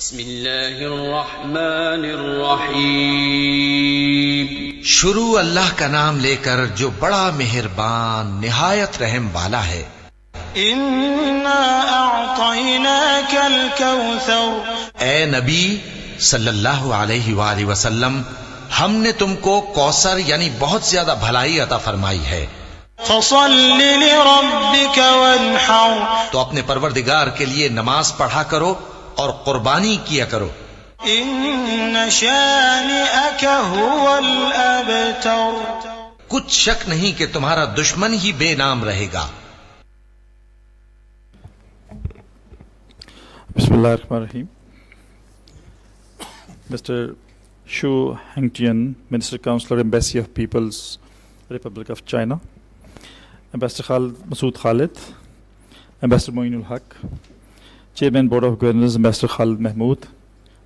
बिस्मिल्लाहिर्रहमानिर्रहीम। शुरू अल्लाह का नाम लेकर जो बड़ा मेहरबान निहायत रहम वाला है। इन्ना अअतैनाकल कौसर, ए नबी सल्लल्लाहु अलैहि वसल्लम, हमने तुमको कौसर यानी बहुत ज्यादा भलाई अता फरमाई है। फसल्लि लिरब्बिक वन्हर, तो अपने परवरदिगार के लिए नमाज पढ़ा करो और कुर्बानी किया करो। इन्न शानिअक हुवल अबतर, कुछ शक नहीं कि तुम्हारा दुश्मन ही बेनाम रहेगा। Bismillahirrahmanirrahim. Mr. Xu Hengtian, Minister Counselor, Embassy of People's Republic of China, Ambassador Masood Khalid, Ambassador Moinul Haq, Chairman Board of Governors Ambassador Khalid Mahmood,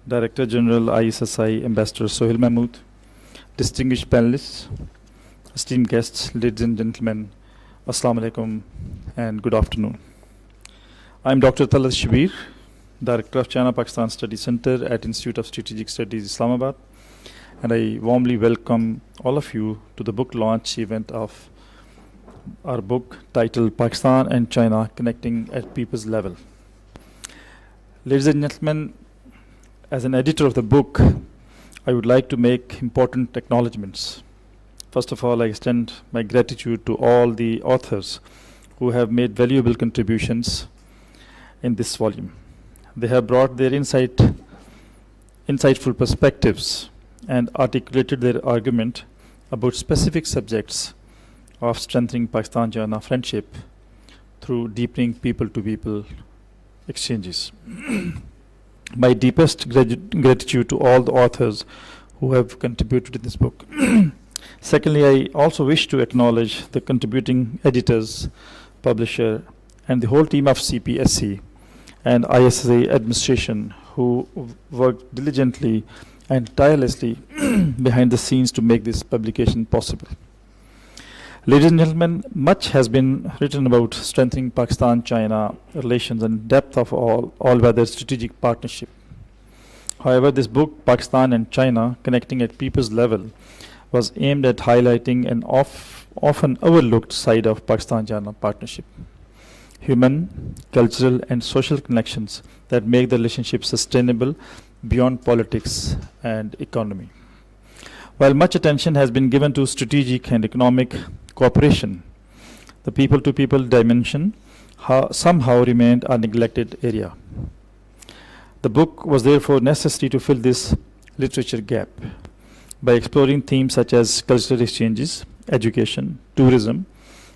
Director General ISSI Ambassador Sohail Mahmood, distinguished panelists, esteemed guests, ladies and gentlemen, Assalamu alaikum and good afternoon. I am Dr. Talat Shabir, Director of China-Pakistan Study Center at Institute of Strategic Studies, Islamabad, and I warmly welcome all of you to the book launch event of our book titled Pakistan and China Connecting at People's Level. Ladies and gentlemen, as an editor of the book, I would like to make important acknowledgements. First of all, I extend my gratitude to all the authors who have made valuable contributions in this volume. They have brought their insightful perspectives and articulated their argument about specific subjects of strengthening Pakistan-China friendship through deepening people-to-people exchanges. My deepest gratitude to all the authors who have contributed to this book. Secondly, I also wish to acknowledge the contributing editors, publisher, and the whole team of CPSC and ISSA administration who worked diligently and tirelessly behind the scenes to make this publication possible. Ladies and gentlemen, much has been written about strengthening Pakistan-China relations and depth of all-weather strategic partnership. However, this book, Pakistan and China Connecting at People's Level, was aimed at highlighting an often overlooked side of Pakistan-China partnership. Human, cultural, and social connections that make the relationship sustainable beyond politics and economy. While much attention has been given to strategic and economic cooperation, the people-to-people dimension somehow remained a neglected area. The book was therefore necessary to fill this literature gap by exploring themes such as cultural exchanges, education, tourism,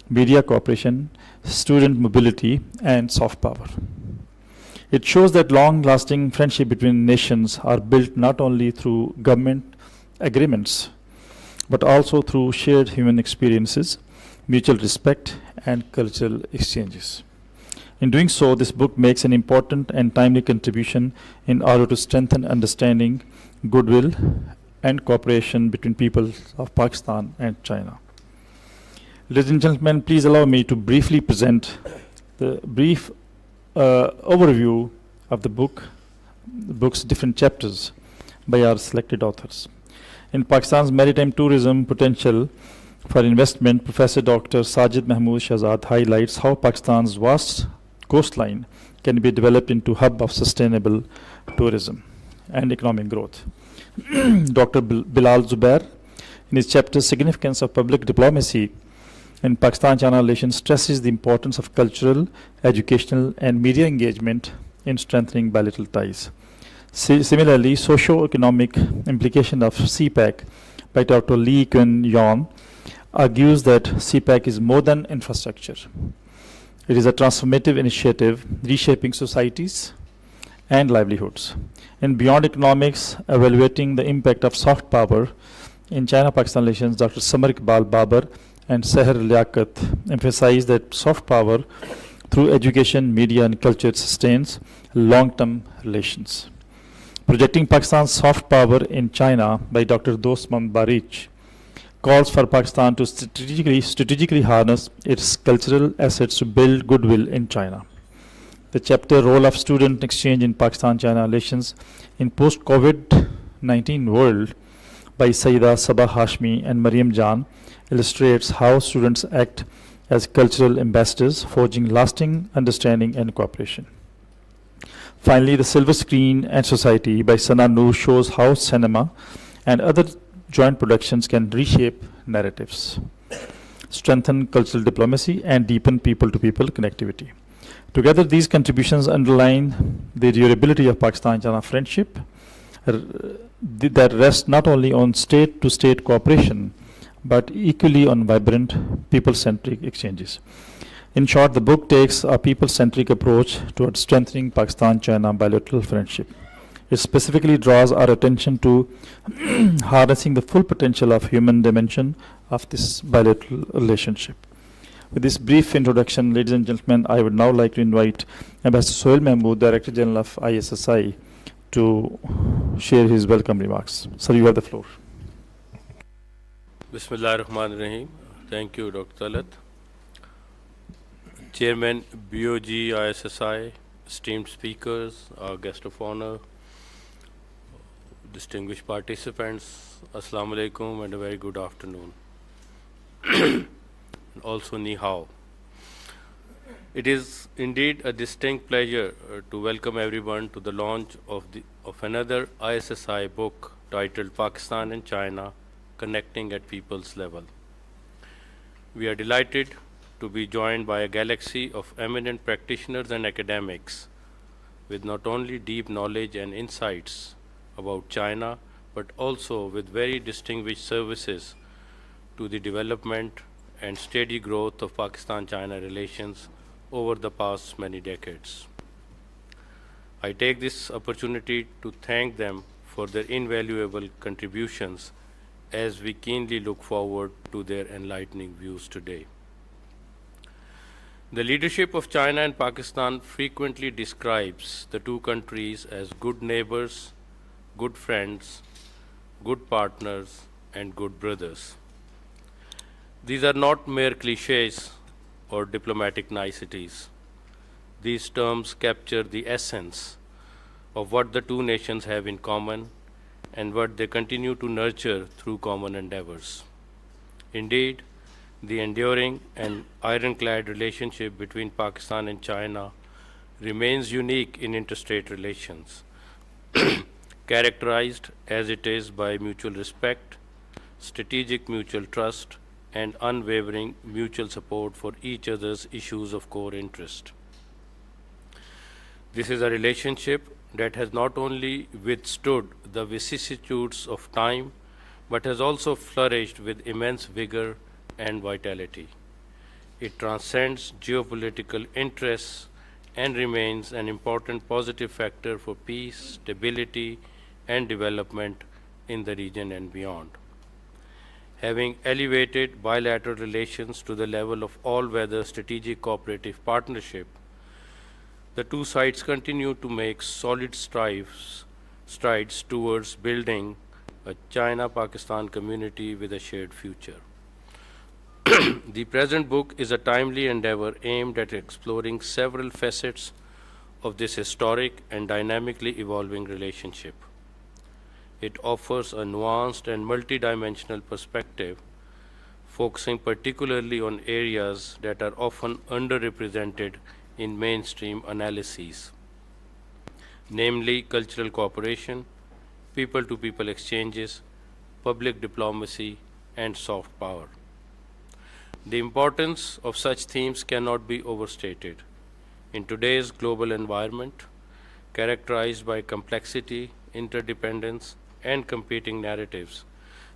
media cooperation, student mobility, and soft power. It shows that long-lasting friendship between nations are built not only through government agreements, but also through shared human experiences, mutual respect, and cultural exchanges. In doing so, this book makes an important and timely contribution in order to strengthen understanding, goodwill, and cooperation between people of Pakistan and China. Ladies and gentlemen, please allow me to briefly present the brief overview of the book's different chapters by our selected authors. In Pakistan's maritime tourism potential for investment, Professor Dr. Sajid Mahmood Shahzad highlights how Pakistan's vast coastline can be developed into a hub of sustainable tourism and economic growth. Dr. Bilal Zubair, in his chapter Significance of Public Diplomacy in Pakistan-China relations, stresses the importance of cultural, educational, and media engagement in strengthening bilateral ties. Similarly, socio-economic implication of CPEC by Dr. Lee Kun Yon argues that CPEC is more than infrastructure. It is a transformative initiative reshaping societies and livelihoods. In Beyond Economics, evaluating the impact of soft power in China-Pakistan relations, Dr. Samar Iqbal Babar and Seher Liaquat emphasize that soft power through education, media, and culture sustains long-term relations. Projecting Pakistan's soft power in China by Dr. Dostman Barich calls for Pakistan to strategically harness its cultural assets to build goodwill in China. the chapter Role of Student Exchange in Pakistan-China Relations in Post-COVID-19 World by Sayyida Sabah Hashmi and Mariam Jan illustrates how students act as cultural ambassadors, forging lasting understanding and cooperation. Finally, The Silver Screen and Society by Sana Noor shows how cinema and other joint productions can reshape narratives, strengthen cultural diplomacy, and deepen people-to-people connectivity. Together, these contributions underline the durability of Pakistan-China friendship that rests not only on state-to-state cooperation, but equally on vibrant, people-centric exchanges. In short, the book takes a people-centric approach towards strengthening Pakistan-China bilateral friendship. It specifically draws our attention to harnessing the full potential of human dimension of this bilateral relationship. With this brief introduction, ladies and gentlemen, I would now like to invite Ambassador Sohail Mahmood, Director General of ISSI, to share his welcome remarks. Sir, you have the floor. Bismillah ar-Rahman ar-Rahim. Thank you, Dr. Talat. Chairman, BOG, ISSI, esteemed speakers, our guest of honor, distinguished participants, Assalamu alaikum and a very good afternoon. Also, Ni Hao. It is indeed a distinct pleasure to welcome everyone to the launch of another ISSI book titled Pakistan and China, Connecting at People's Level. We are delighted to be joined by a galaxy of eminent practitioners and academics with not only deep knowledge and insights about China, but also with very distinguished services to the development and steady growth of Pakistan-China relations over the past many decades. I take this opportunity to thank them for their invaluable contributions as we keenly look forward to their enlightening views today. The leadership of China and Pakistan frequently describes the two countries as good neighbors, good friends, good partners, and good brothers. These are not mere cliches or diplomatic niceties. These terms capture the essence of what the two nations have in common and what they continue to nurture through common endeavors. Indeed, the enduring and ironclad relationship between Pakistan and China remains unique in interstate relations, characterized as it is by mutual respect, strategic mutual trust, and unwavering mutual support for each other's issues of core interest. This is a relationship that has not only withstood the vicissitudes of time, but has also flourished with immense vigor and vitality. It transcends geopolitical interests and remains an important positive factor for peace, stability, and development in the region and beyond. Having elevated bilateral relations to the level of all-weather strategic cooperative partnership, the two sides continue to make solid strides towards building a China-Pakistan community with a shared future. The present book is a timely endeavor aimed at exploring several facets of this historic and dynamically evolving relationship. It offers a nuanced and multidimensional perspective, focusing particularly on areas that are often underrepresented in mainstream analyses, namely cultural cooperation, people-to-people exchanges, public diplomacy, and soft power. The importance of such themes cannot be overstated. In today's global environment, characterized by complexity, interdependence, and competing narratives,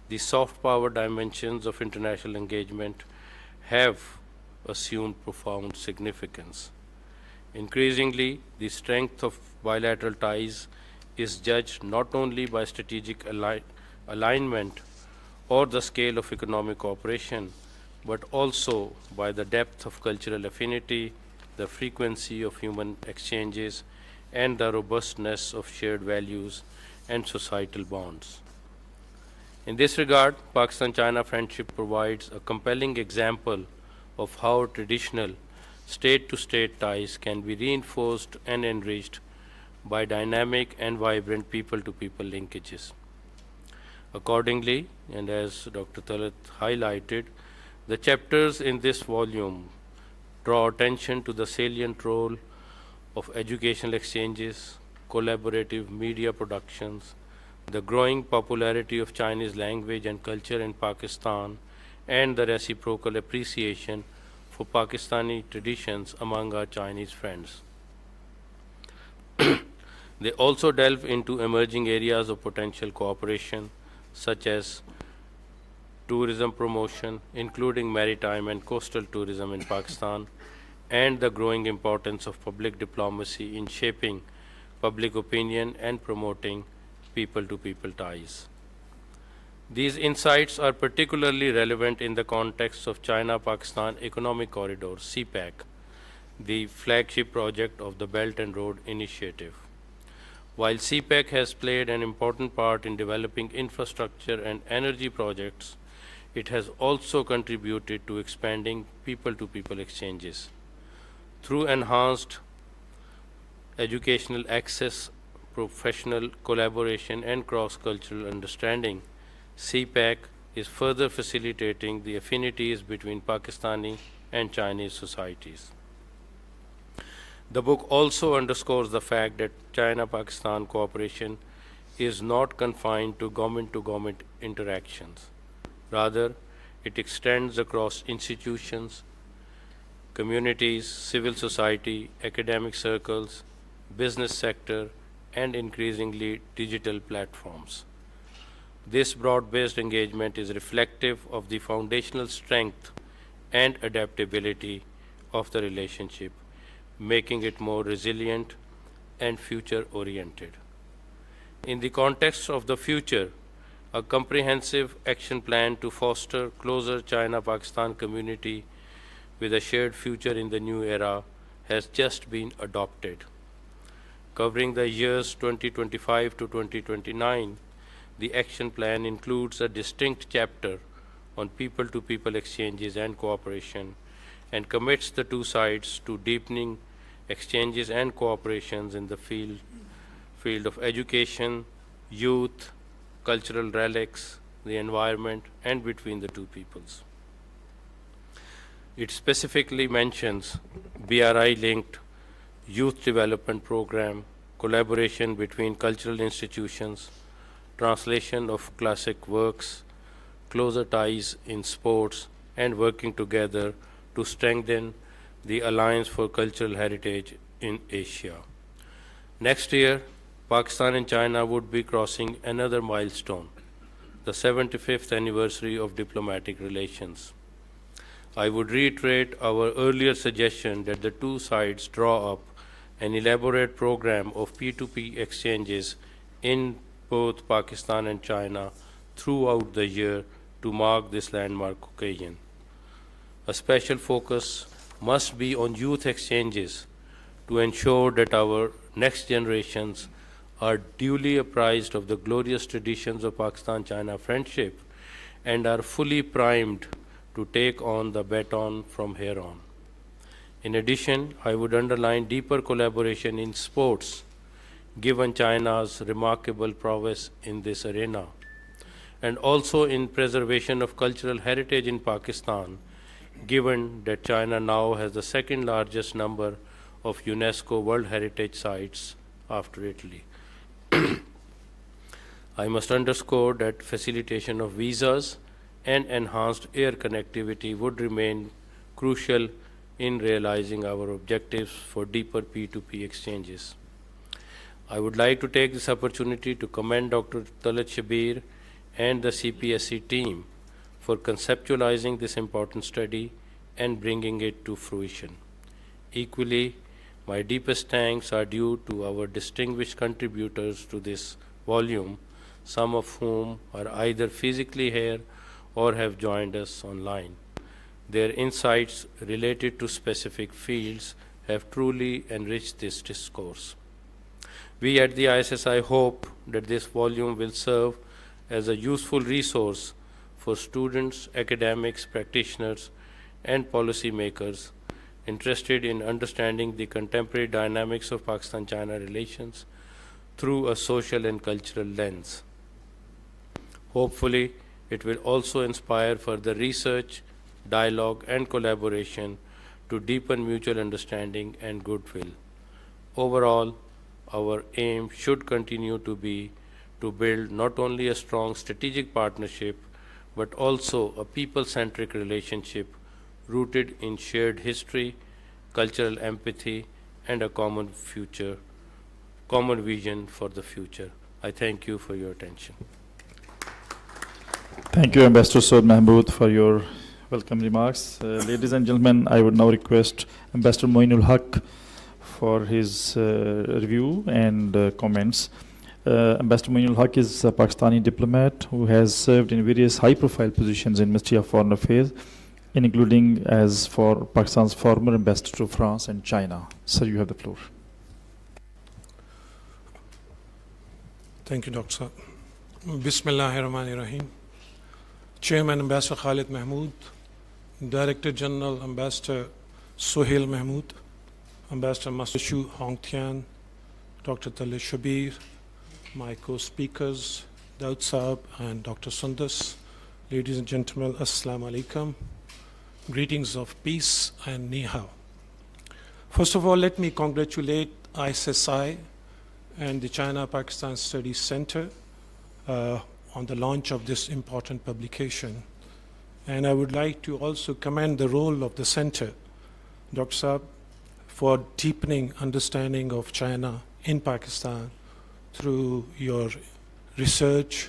the soft power dimensions of international engagement have assumed profound significance. Increasingly, the strength of bilateral ties is judged not only by strategic alignment or the scale of economic cooperation, but also by the depth of cultural affinity, the frequency of human exchanges, and the robustness of shared values and societal bonds. In this regard, Pakistan-China friendship provides a compelling example of how traditional state-to-state ties can be reinforced and enriched by dynamic and vibrant people-to-people linkages. Accordingly, and as Dr. Talat highlighted, the chapters in this volume draw attention to the salient role of educational exchanges, collaborative media productions, the growing popularity of Chinese language and culture in Pakistan, and the reciprocal appreciation for Pakistani traditions among our Chinese friends. They also delve into emerging areas of potential cooperation, such as tourism promotion, including maritime and coastal tourism in Pakistan, and the growing importance of public diplomacy in shaping public opinion and promoting people-to-people ties. These insights are particularly relevant in the context of China-Pakistan Economic Corridor, CPEC, the flagship project of the Belt and Road Initiative. While CPEC has played an important part in developing infrastructure and energy projects, it has also contributed to expanding people-to-people exchanges. Through enhanced educational access, professional collaboration, and cross-cultural understanding, CPEC is further facilitating the affinities between Pakistani and Chinese societies. The book also underscores the fact that China-Pakistan cooperation is not confined to government interactions. Rather, it extends across institutions, communities, civil society, academic circles, business sector, and increasingly digital platforms. This broad-based engagement is reflective of the foundational strength and adaptability of the relationship, making it more resilient and future-oriented. In the context of the future, a comprehensive action plan to foster closer China-Pakistan community with a shared future in the new era has just been adopted. Covering the years 2025 to 2029, the action plan includes a distinct chapter on people-to-people exchanges and cooperation, and commits the two sides to deepening exchanges and cooperations in the field of education, youth, cultural relics, the environment, and between the two peoples. It specifically mentions BRI-linked youth development program, collaboration between cultural institutions, translation of classic works, closer ties in sports, and working together to strengthen the Alliance for Cultural Heritage in Asia. Next year, Pakistan and China would be crossing another milestone, the 75th anniversary of diplomatic relations. I would reiterate our earlier suggestion that the two sides draw up an elaborate program of P2P exchanges in both Pakistan and China throughout the year to mark this landmark occasion. A special focus must be on youth exchanges to ensure that our next generations are duly apprised of the glorious traditions of Pakistan-China friendship and are fully primed to take on the baton from here on. In addition, I would underline deeper collaboration in sports, given China's remarkable prowess in this arena, and also in preservation of cultural heritage in Pakistan, given that China now has the second largest number of UNESCO World Heritage Sites after Italy. I must underscore that facilitation of visas and enhanced air connectivity would remain crucial in realizing our objectives for deeper P2P exchanges. I would like to take this opportunity to commend Dr. Talat Shabir and the CPSC team for conceptualizing this important study and bringing it to fruition. Equally, my deepest thanks are due to our distinguished contributors to this volume, some of whom are either physically here or have joined us online. Their insights related to specific fields have truly enriched this discourse. We at the ISSI hope that this volume will serve as a useful resource for students, academics, practitioners, and policymakers interested in understanding the contemporary dynamics of Pakistan-China relations through a social and cultural lens. Hopefully, it will also inspire further research, dialogue, and collaboration to deepen mutual understanding and goodwill. Overall, our aim should continue to be to build not only a strong strategic partnership, but also a people-centric relationship rooted in shared history, cultural empathy, and a common vision for the future. I thank you for your attention. Thank you, Ambassador Saud Mahmood, for your welcome remarks. Ladies and gentlemen, I would now request Ambassador Moinul Haq for his review and comments. Ambassador Moinul Haq is a Pakistani diplomat who has served in various high-profile positions in Ministry of Foreign Affairs, including as for Pakistan's former ambassador to France and China. Sir, you have the floor. Thank you, Dr. Bismillahirrahmanirrahim. Chairman Ambassador Khalid Mahmood, Director General Ambassador Suhail Mahmood, Ambassador Masashu Hongtian, Dr. Talib Shabir, my co-speakers, Daud Saab and Dr. Sundas, ladies and gentlemen, Assalamu alaikum. Greetings of peace and ni hao. First of all, let me congratulate ISSI and the China-Pakistan Studies Center on the launch of this important publication. And I would like to also commend the role of the center, Dr. Saab, for deepening understanding of China in Pakistan through your research,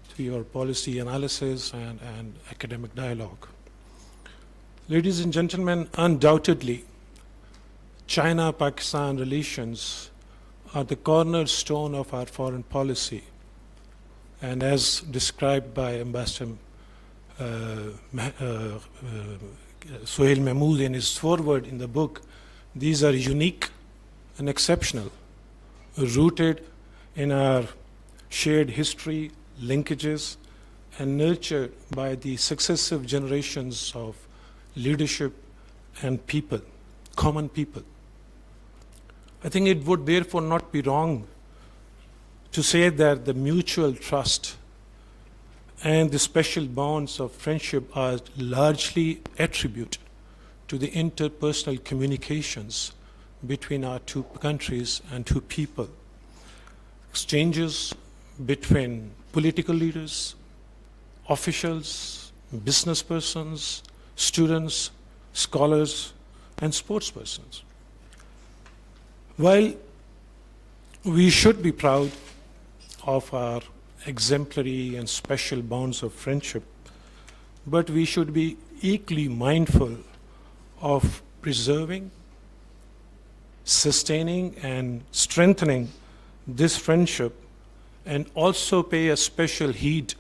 through your policy analysis and academic dialogue. Ladies and gentlemen, undoubtedly, China-Pakistan relations are the cornerstone of our foreign policy. And as described by Ambassador Suhail Mahmood in his foreword in the book, these are unique and exceptional, rooted in our shared history, linkages, and nurtured by the successive generations of leadership and people, common people. I think it would therefore not be wrong to say that the mutual trust and the special bonds of friendship are largely attributed to the interpersonal communications between our two countries and two people. Exchanges between political leaders, officials, business persons, students, scholars, and sports persons. While we should be proud of our exemplary and special bonds of friendship, but we should be equally mindful of preserving, sustaining, and strengthening this friendship, and also pay a special heed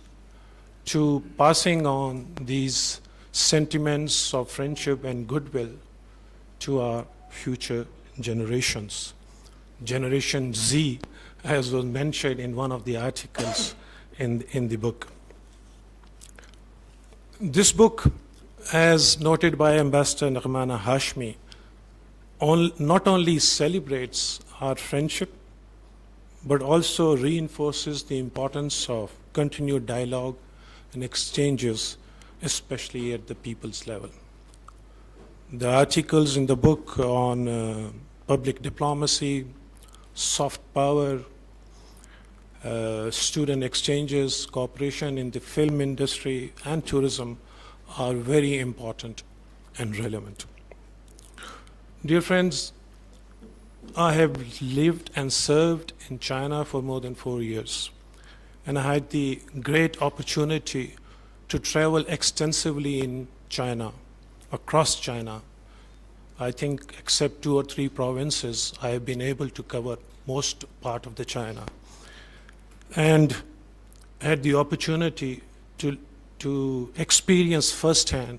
to passing on these sentiments of friendship and goodwill to our future generations. Generation Z, as was mentioned in one of the articles in the book. This book, as noted by Ambassador Nagmana Hashmi, not only celebrates our friendship, but also reinforces the importance of continued dialogue and exchanges, especially at the people's level. The articles in the book on public diplomacy, soft power, student exchanges, cooperation in the film industry and tourism are very important and relevant. Dear friends, I have lived and served in China for more than 4 years, and I had the great opportunity to travel extensively in China, across China. I think except 2 or 3 provinces, I have been able to cover most part of the China, and had the opportunity to experience firsthand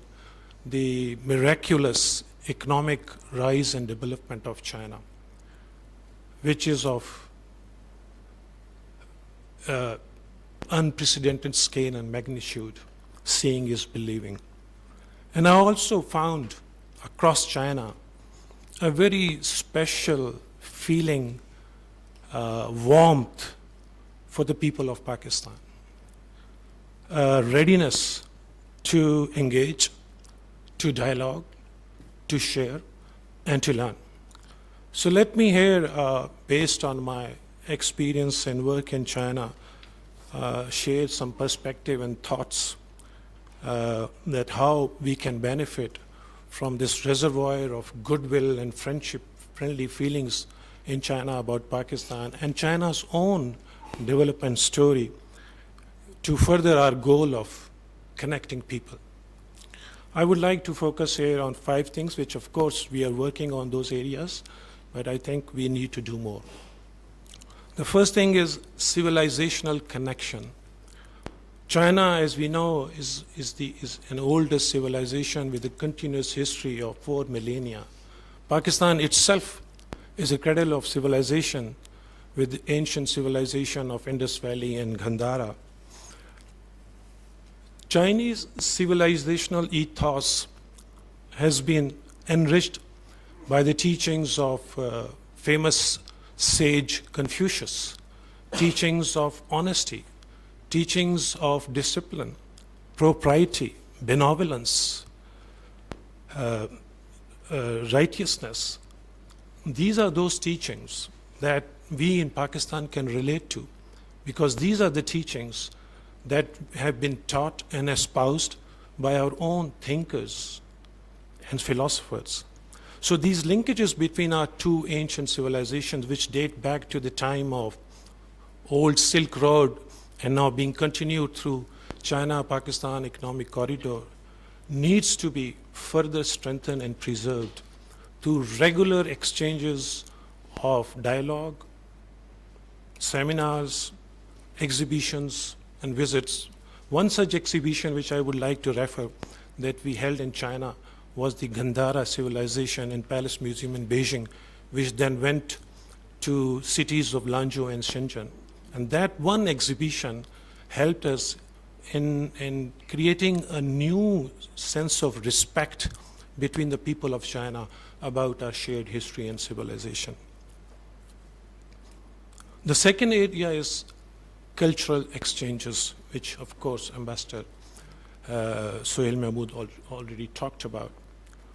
the miraculous economic rise and development of China, which is of unprecedented scale and magnitude. Seeing is believing. And I also found across China a very special feeling, warmth for the people of Pakistan, readiness to engage, to dialogue, to share, and to learn. So let me here, based on my experience and work in China, share some perspective and thoughts that how we can benefit from this reservoir of goodwill and friendship, friendly feelings in China about Pakistan and China's own development story to further our goal of connecting people. I would like to focus here on 5 things, which of course we are working on those areas, but I think we need to do more. The first thing is civilizational connection. China, as we know, is an oldest civilization with a continuous history of 4 millennia. Pakistan itself is a cradle of civilization with the ancient civilization of Indus Valley and Gandhara. Chinese civilizational ethos has been enriched by the teachings of famous sage Confucius, teachings of honesty, teachings of discipline, propriety, benevolence, righteousness. These are those teachings that we in Pakistan can relate to, because these are the teachings that have been taught and espoused by our own thinkers and philosophers. So these linkages between our 2 ancient civilizations, which date back to the time of old Silk Road and now being continued through China-Pakistan economic corridor, needs to be further strengthened and preserved through regular exchanges of dialogue, seminars, exhibitions, and visits. One such exhibition which I would like to refer that we held in China was the Gandhara civilization in Palace Museum in Beijing, which then went to cities of Lanzhou and Shenzhen. And that one exhibition helped us in creating a new sense of respect between the people of China about our shared history and civilization. The second area is cultural exchanges, which of course Ambassador Suhail Mahmood already talked about.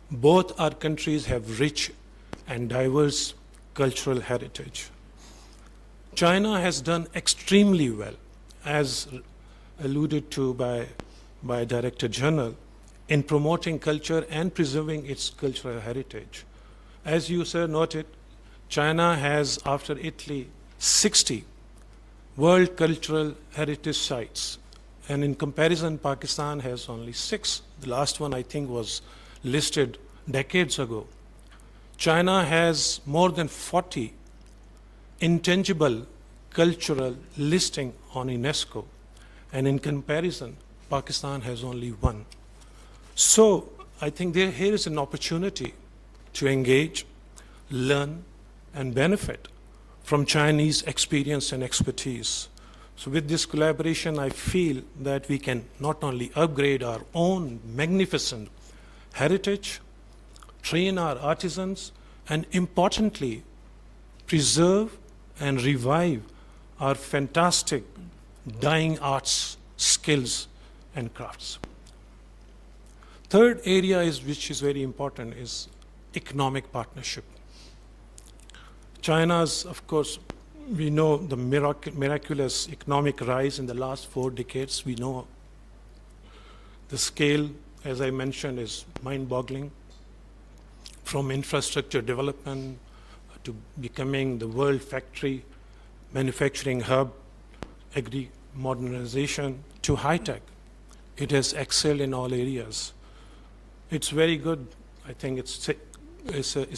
Both our countries have rich and diverse cultural heritage. China has done extremely well, as alluded to by Director General, in promoting culture and preserving its cultural heritage. As you, sir, noted, China has, after Italy, 60 World Cultural Heritage Sites. And in comparison, Pakistan has only 6. The last one, I think, was listed decades ago. China has more than 40 intangible cultural listing on UNESCO. And in comparison, Pakistan has only 1. So I think here is an opportunity to engage, learn, and benefit from Chinese experience and expertise. So with this collaboration, I feel that we can not only upgrade our own magnificent heritage, train our artisans, and importantly, preserve and revive our fantastic dying arts, skills, and crafts. Third area which is very important is economic partnership. China's, of course, we know the miraculous economic rise in the last 4 decades. We know the scale, as I mentioned, is mind-boggling. From infrastructure development to becoming the world factory, manufacturing hub, agri-modernization to high-tech. It has excelled in all areas. It's very good. I think it's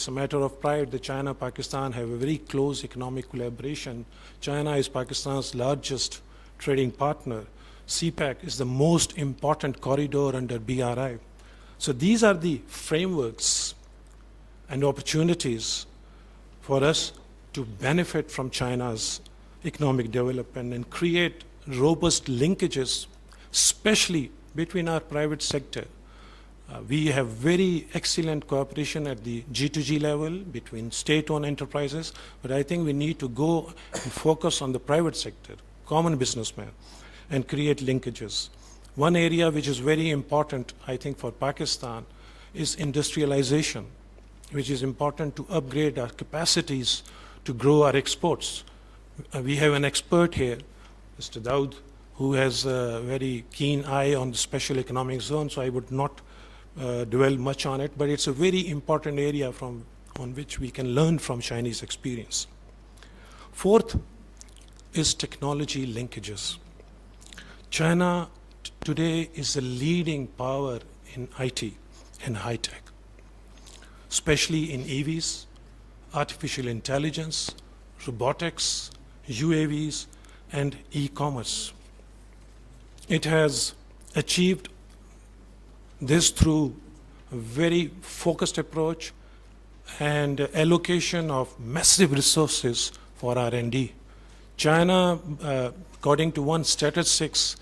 a matter of pride that China and Pakistan have a very close economic collaboration. China is Pakistan's largest trading partner. CPEC is the most important corridor under BRI. So these are the frameworks and opportunities for us to benefit from China's economic development and create robust linkages, especially between our private sector, We have very excellent cooperation at the G2G level between state-owned enterprises, but I think we need to go and focus on the private sector, common businessmen, and create linkages. One area which is very important, I think, for Pakistan is industrialization, which is important to upgrade our capacities to grow our exports. We have an expert here, Mr. Daud, who has a very keen eye on the special economic zone, so I would not dwell much on it, but it's a very important area on which we can learn from Chinese experience. Fourth is technology linkages. China today is the leading power in IT and high tech, especially in EVs, artificial intelligence, robotics, UAVs, and e-commerce. It has achieved this through a very focused approach and allocation of massive resources for R&D. China, according to one statistics,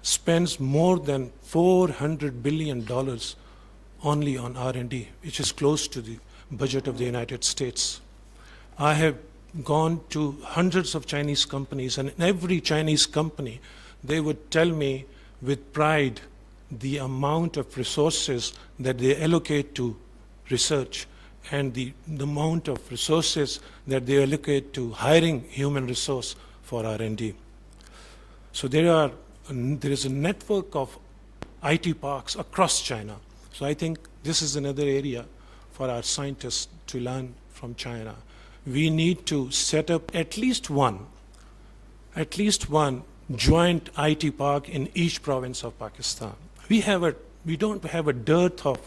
spends more than $400 billion only on R&D, which is close to the budget of the United States. I have gone to hundreds of Chinese companies, and in every Chinese company, they would tell me with pride the amount of resources that they allocate to research and the amount of resources that they allocate to hiring human resource for R&D. So there is a network of IT parks across China. So I think this is another area for our scientists to learn from China. We need to set up at least one joint IT park in each province of Pakistan. We don't have a dearth of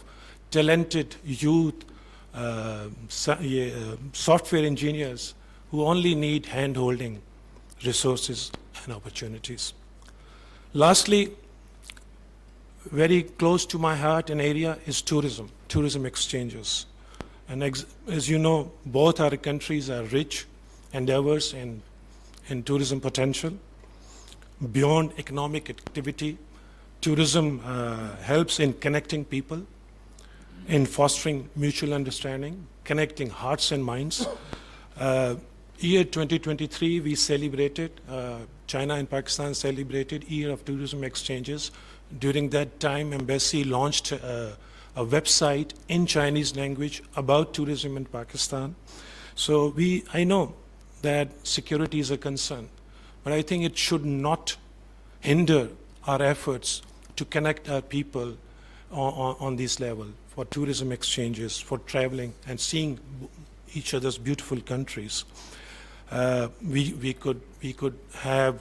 talented youth, software engineers who only need hand-holding resources and opportunities. Lastly, very close to my heart an area is tourism exchanges. And as you know, both our countries are rich and diverse in tourism potential. Beyond economic activity, tourism helps in connecting people, in fostering mutual understanding, connecting hearts and minds. Year 2023, we celebrated, China and Pakistan celebrated Year of Tourism Exchanges. During that time, Embassy launched a website in Chinese language about tourism in Pakistan. So I know that security is a concern, but I think it should not hinder our efforts to connect our people on this level for tourism exchanges, for traveling and seeing each other's beautiful countries. We could have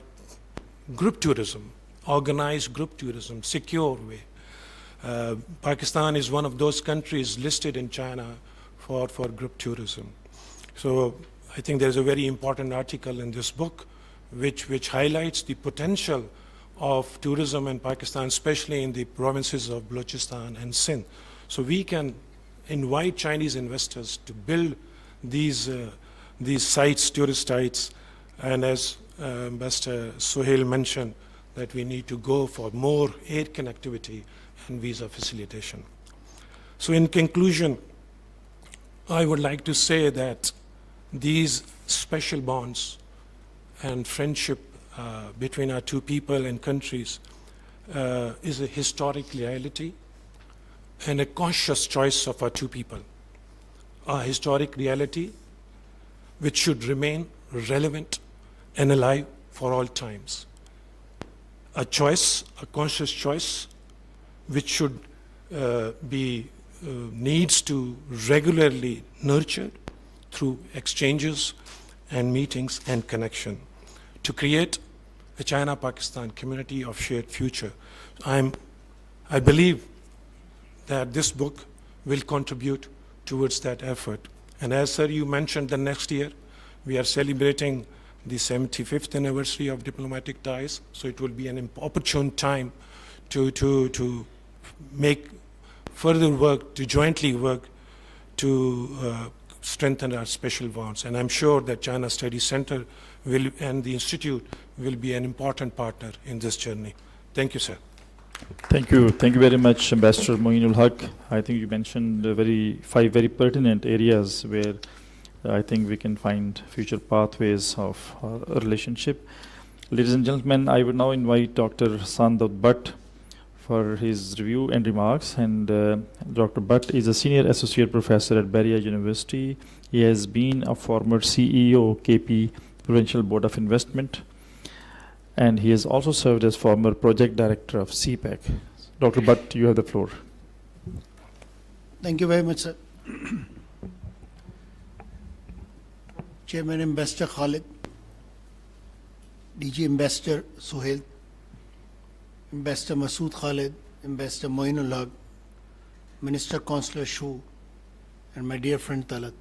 group tourism, organized group tourism, secure way. Pakistan is one of those countries listed in China for group tourism. So I think there's a very important article in this book which highlights the potential of tourism in Pakistan, especially in the provinces of Balochistan and Sindh. So we can invite Chinese investors to build these sites, tourist sites, and as Ambassador Sohail mentioned, that we need to go for more air connectivity and visa facilitation. So in conclusion, I would like to say that these special bonds and friendship between our two people and countries is a historic reality and a conscious choice of our two people. A historic reality which should remain relevant and alive for all times. A choice, a conscious choice, which should needs to regularly nurtured through exchanges and meetings and connection to create a China-Pakistan community of shared future. I believe that this book will contribute towards that effort. And as sir, you mentioned, the next year we are celebrating the 75th anniversary of diplomatic ties, so it will be an opportune time to make further work, to jointly work to strengthen our special bonds. And I'm sure that China Studies Center and the Institute will be an important partner in this journey. Thank you, sir. Thank you. Thank you very much, Ambassador Moinul Haq. I think you mentioned five very pertinent areas where I think we can find future pathways of our relationship. Ladies and gentlemen, I would now invite Dr. Sandav Bhatt for his review and remarks. And Dr. Bhatt is a senior associate professor at Beria University. He has been a former CEO of KP Provincial Board of Investment, and he has also served as former project director of CPEC. Dr. Bhatt, you have the floor. Thank you very much, sir. Chairman Ambassador Khalid, DG Ambassador Sohail, Ambassador Masood Khalid, Ambassador Moinul Haq, Minister Consular Shu, and my dear friend Talat.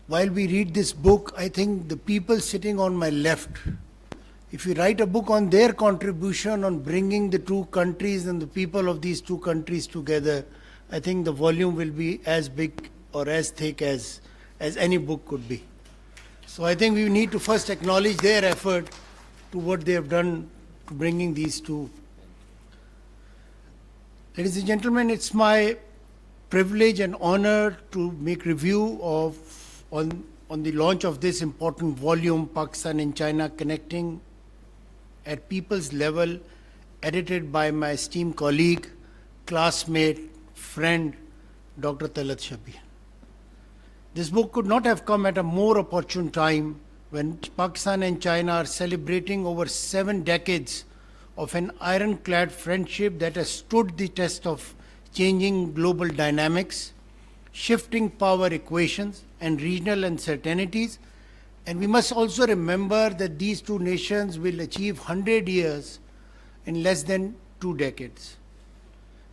While we read this book, I think the people sitting on my left, if you write a book on their contribution on bringing the two countries and the people of these two countries together, I think the volume will be as big or as thick as any book could be. So I think we need to first acknowledge their effort to what they have done to bringing these two. Ladies and gentlemen, it's my privilege and honor to make review on the launch of this important volume, Pakistan and China Connecting at People's Level, edited by my esteemed colleague, classmate, friend, Dr. Talat Shabir. This book could not have come at a more opportune time when Pakistan and China are celebrating over 7 decades of an ironclad friendship that has stood the test of changing global dynamics, shifting power equations, and regional uncertainties. And we must also remember that these two nations will achieve 100 years in less than 2 decades.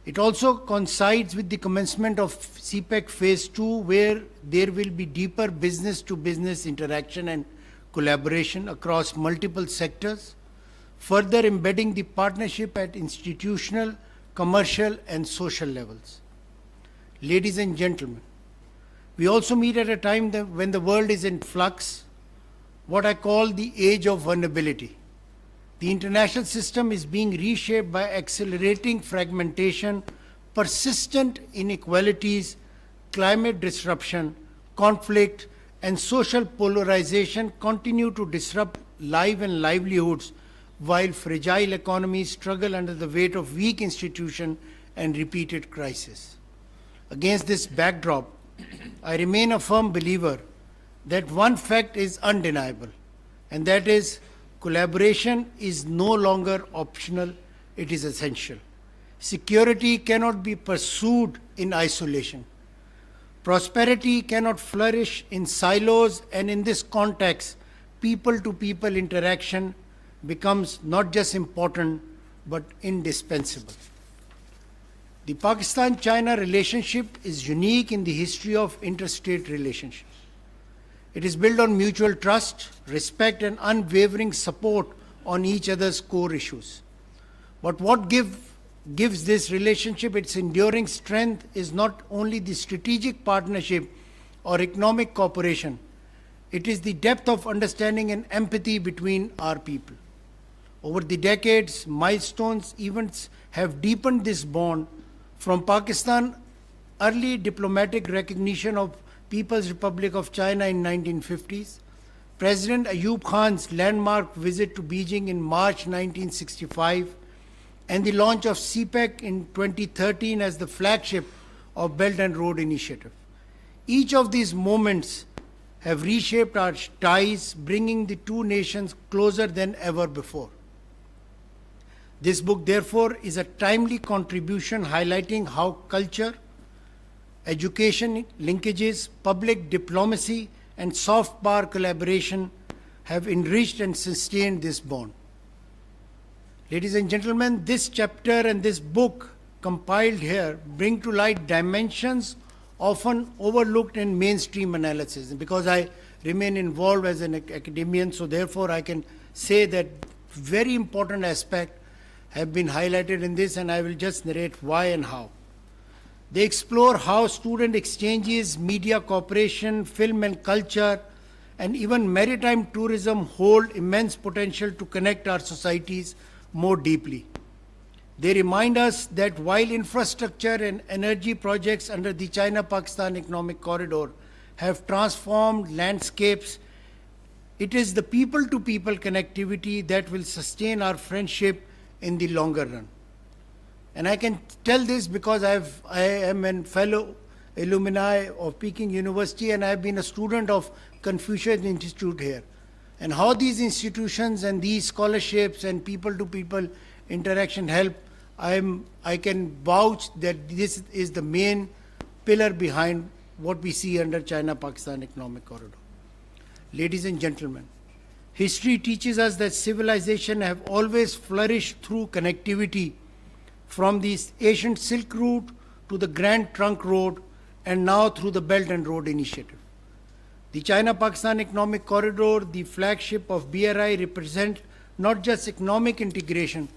It also coincides with the commencement of CPEC Phase 2, where there will be deeper business-to-business interaction and collaboration across multiple sectors, further embedding the partnership at institutional, commercial, and social levels. Ladies and gentlemen, we also meet at a time when the world is in flux, what I call the age of vulnerability. The international system is being reshaped by accelerating fragmentation, persistent inequalities, climate disruption, conflict, and social polarization continue to disrupt life and livelihoods, while fragile economies struggle under the weight of weak institutions and repeated crises. Against this backdrop, I remain a firm believer that one fact is undeniable, and that is collaboration is no longer optional, it is essential. Security cannot be pursued in isolation. Prosperity cannot flourish in silos, and in this context, people-to-people interaction becomes not just important, but indispensable. The Pakistan-China relationship is unique in the history of interstate relationships. It is built on mutual trust, respect, and unwavering support on each other's core issues. But what gives this relationship its enduring strength is not only the strategic partnership or economic cooperation, it is the depth of understanding and empathy between our people. Over the decades, milestones, events have deepened this bond, from Pakistan early diplomatic recognition of People's Republic of China in 1950s, President Ayub Khan's landmark visit to Beijing in March 1965, and the launch of CPEC in 2013 as the flagship of Belt and Road Initiative. Each of these moments have reshaped our ties, bringing the two nations closer than ever before. This book, therefore, is a timely contribution highlighting how culture, education linkages, public diplomacy, and soft power collaboration have enriched and sustained this bond. Ladies and gentlemen, this chapter and this book compiled here bring to light dimensions often overlooked in mainstream analysis. And because I remain involved as an academician, so therefore I can say that very important aspects have been highlighted in this, and I will just narrate why and how. They explore how student exchanges, media cooperation, film and culture, and even maritime tourism hold immense potential to connect our societies more deeply. They remind us that while infrastructure and energy projects under the China-Pakistan Economic Corridor have transformed landscapes, it is the people-to-people connectivity that will sustain our friendship in the longer run. And I can tell this because I am a fellow alumni of Peking University, and I have been a student of Confucius Institute here. And how these institutions and these scholarships and people-to-people interaction help, I can vouch that this is the main pillar behind what we see under China-Pakistan Economic Corridor. Ladies and gentlemen, history teaches us that civilization have always flourished through connectivity, from the ancient Silk Route to the Grand Trunk Road, and now through the Belt and Road Initiative. The China-Pakistan Economic Corridor, the flagship of BRI, represent not just economic integration,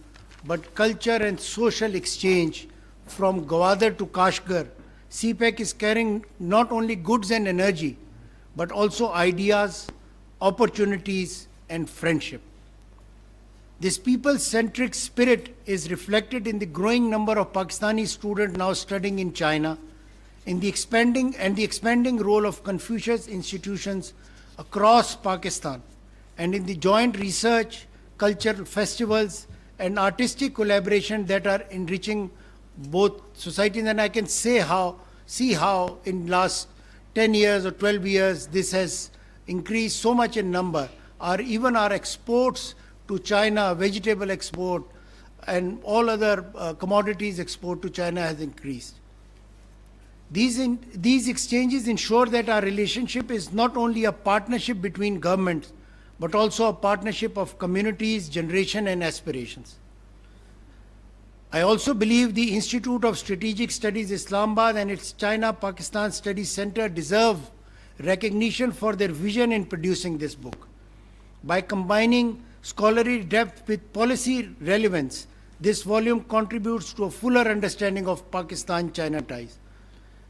but culture and social exchange. From Gwadar to Kashgar, CPEC is carrying not only goods and energy, but also ideas, opportunities, and friendship. This people-centric spirit is reflected in the growing number of Pakistani students now studying in China, in the expanding role of Confucius institutions across Pakistan, and in the joint research, cultural festivals, and artistic collaboration that are enriching both societies. And I can see how in last 10 years or 12 years this has increased so much in number. Even our exports to China, vegetable export, and all other commodities export to China has increased. These exchanges ensure that our relationship is not only a partnership between governments, but also a partnership of communities, generation, and aspirations. I also believe the Institute of Strategic Studies Islamabad and its China-Pakistan Studies Center deserve recognition for their vision in producing this book. By combining scholarly depth with policy relevance, this volume contributes to a fuller understanding of Pakistan-China ties.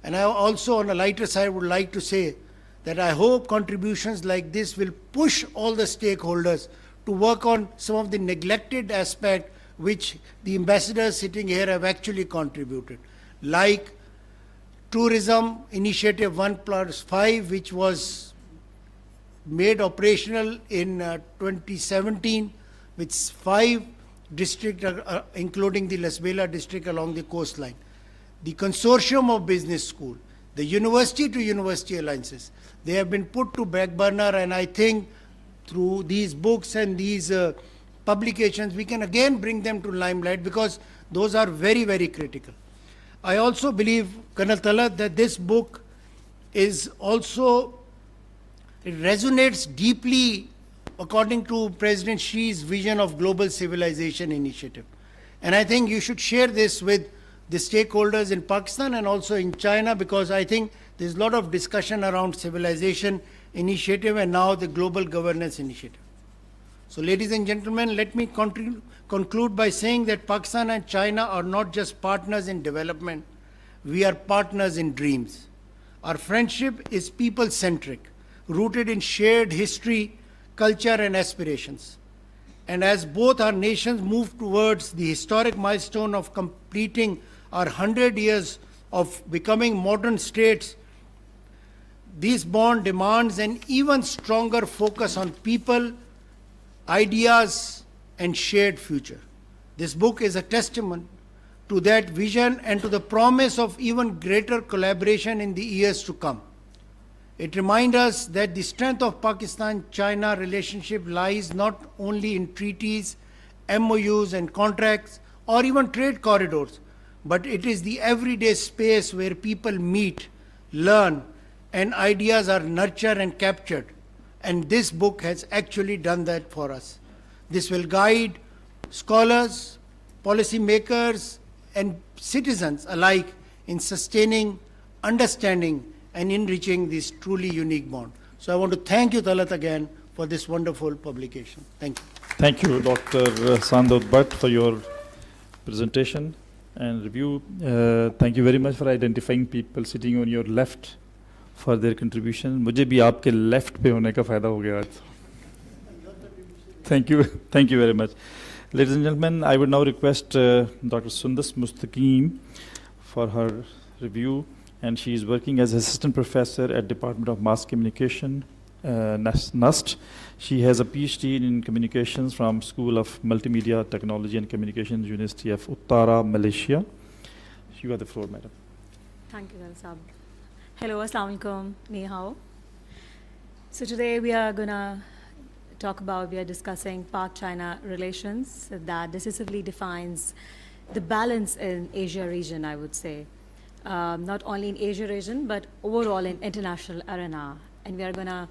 And I also, on a lighter side, would like to say that I hope contributions like this will push all the stakeholders to work on some of the neglected aspects which the ambassadors sitting here have actually contributed, like Tourism Initiative 1+5, which was made operational in 2017 with 5 districts, including the Las Vegas district along the coastline. The consortium of business school, the university-to-university alliances, they have been put to back burner, and I think through these books and these publications, we can again bring them to limelight, because those are very, very critical. I also believe, Colonel Talat, that this book is also, it resonates deeply according to President Xi's vision of Global Civilization Initiative. And I think you should share this with the stakeholders in Pakistan and also in China, because I think there's a lot of discussion around civilization initiative and now the global governance initiative. So ladies and gentlemen, let me conclude by saying that Pakistan and China are not just partners in development, we are partners in dreams. Our friendship is people-centric, rooted in shared history, culture, and aspirations. And as both our nations move towards the historic milestone of completing our 100 years of becoming modern states, this bond demands an even stronger focus on people, ideas, and shared future. This book is a testament to that vision and to the promise of even greater collaboration in the years to come. It reminds us that the strength of Pakistan-China relationship lies not only in treaties, MOUs, and contracts, or even trade corridors, but it is the everyday space where people meet, learn, and ideas are nurtured and captured. And this book has actually done that for us. This will guide scholars, policymakers, and citizens alike in sustaining, understanding, and enriching this truly unique bond. So I want to thank you, Talat, again for this wonderful publication. Thank you. Thank you, Dr. Sandor Bhatt, for your presentation and review. Thank you very much for identifying people sitting on your left for their contribution. मुझे भी आपके left पे होने का फ़ायदा हो गया आज. Thank you very much. Ladies and gentlemen, I would now request Dr. Sundas Mustaqim for her review, and she is working as assistant professor at Department of Mass Communication, NUST. She has a PhD in communications from School of Multimedia Technology and Communications, University of Uttara, Malaysia. You have the floor, madam. Thank you, Sab. Hello, Assalamu alaikum, ni hao. So today we are discussing Pak-China relations that decisively defines the balance in Asia region, I would say. Not only in Asia region, but overall in international arena. And we are going to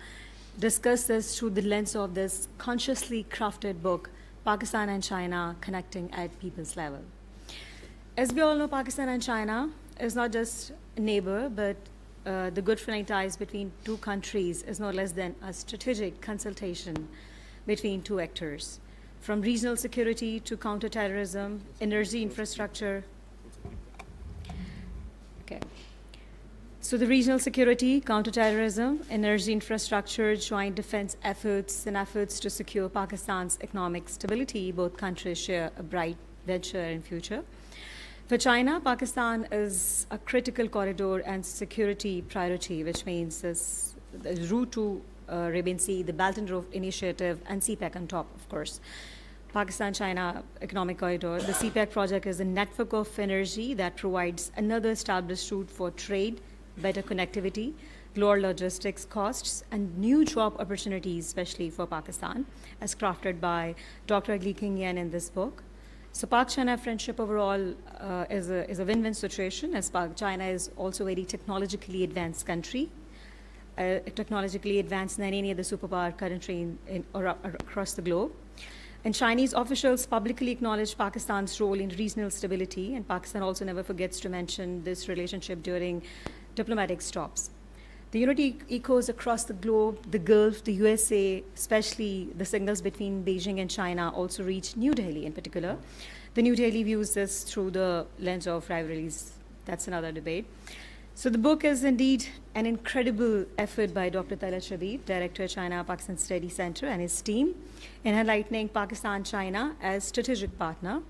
discuss this through the lens of this consciously crafted book, Pakistan and China Connecting at People's Level. As we all know, Pakistan and China is not just a neighbor, but the good friendly ties between two countries is no less than a strategic consultation between two actors. From regional security to counterterrorism, energy infrastructure. Okay. So the regional security, counterterrorism, energy infrastructure, joint defense efforts, and efforts to secure Pakistan's economic stability, both countries share a bright venture in future. For China, Pakistan is a critical corridor and security priority, which means the route to Arabian Sea, the Belt and Road Initiative, and CPEC on top, of course. Pakistan-China Economic Corridor. The CPEC project is a network of energy that provides another established route for trade, better connectivity, lower logistics costs, and new job opportunities, especially for Pakistan, as crafted by Dr. Li Qingyan in this book. So Pak-China friendship overall is a win-win situation, as China is also a very technologically advanced country, technologically advanced than any other superpower country across the globe. And Chinese officials publicly acknowledge Pakistan's role in regional stability, and Pakistan also never forgets to mention this relationship during diplomatic stops. The unity echoes across the globe, the Gulf, the USA, especially the signals between Beijing and China also reach New Delhi in particular. The New Delhi views this through the lens of rivalries. That's another debate. So the book is indeed an incredible effort by Dr. Talat Shabib, Director, China-Pakistan Study Center, and his team in highlighting Pakistan-China as strategic partner.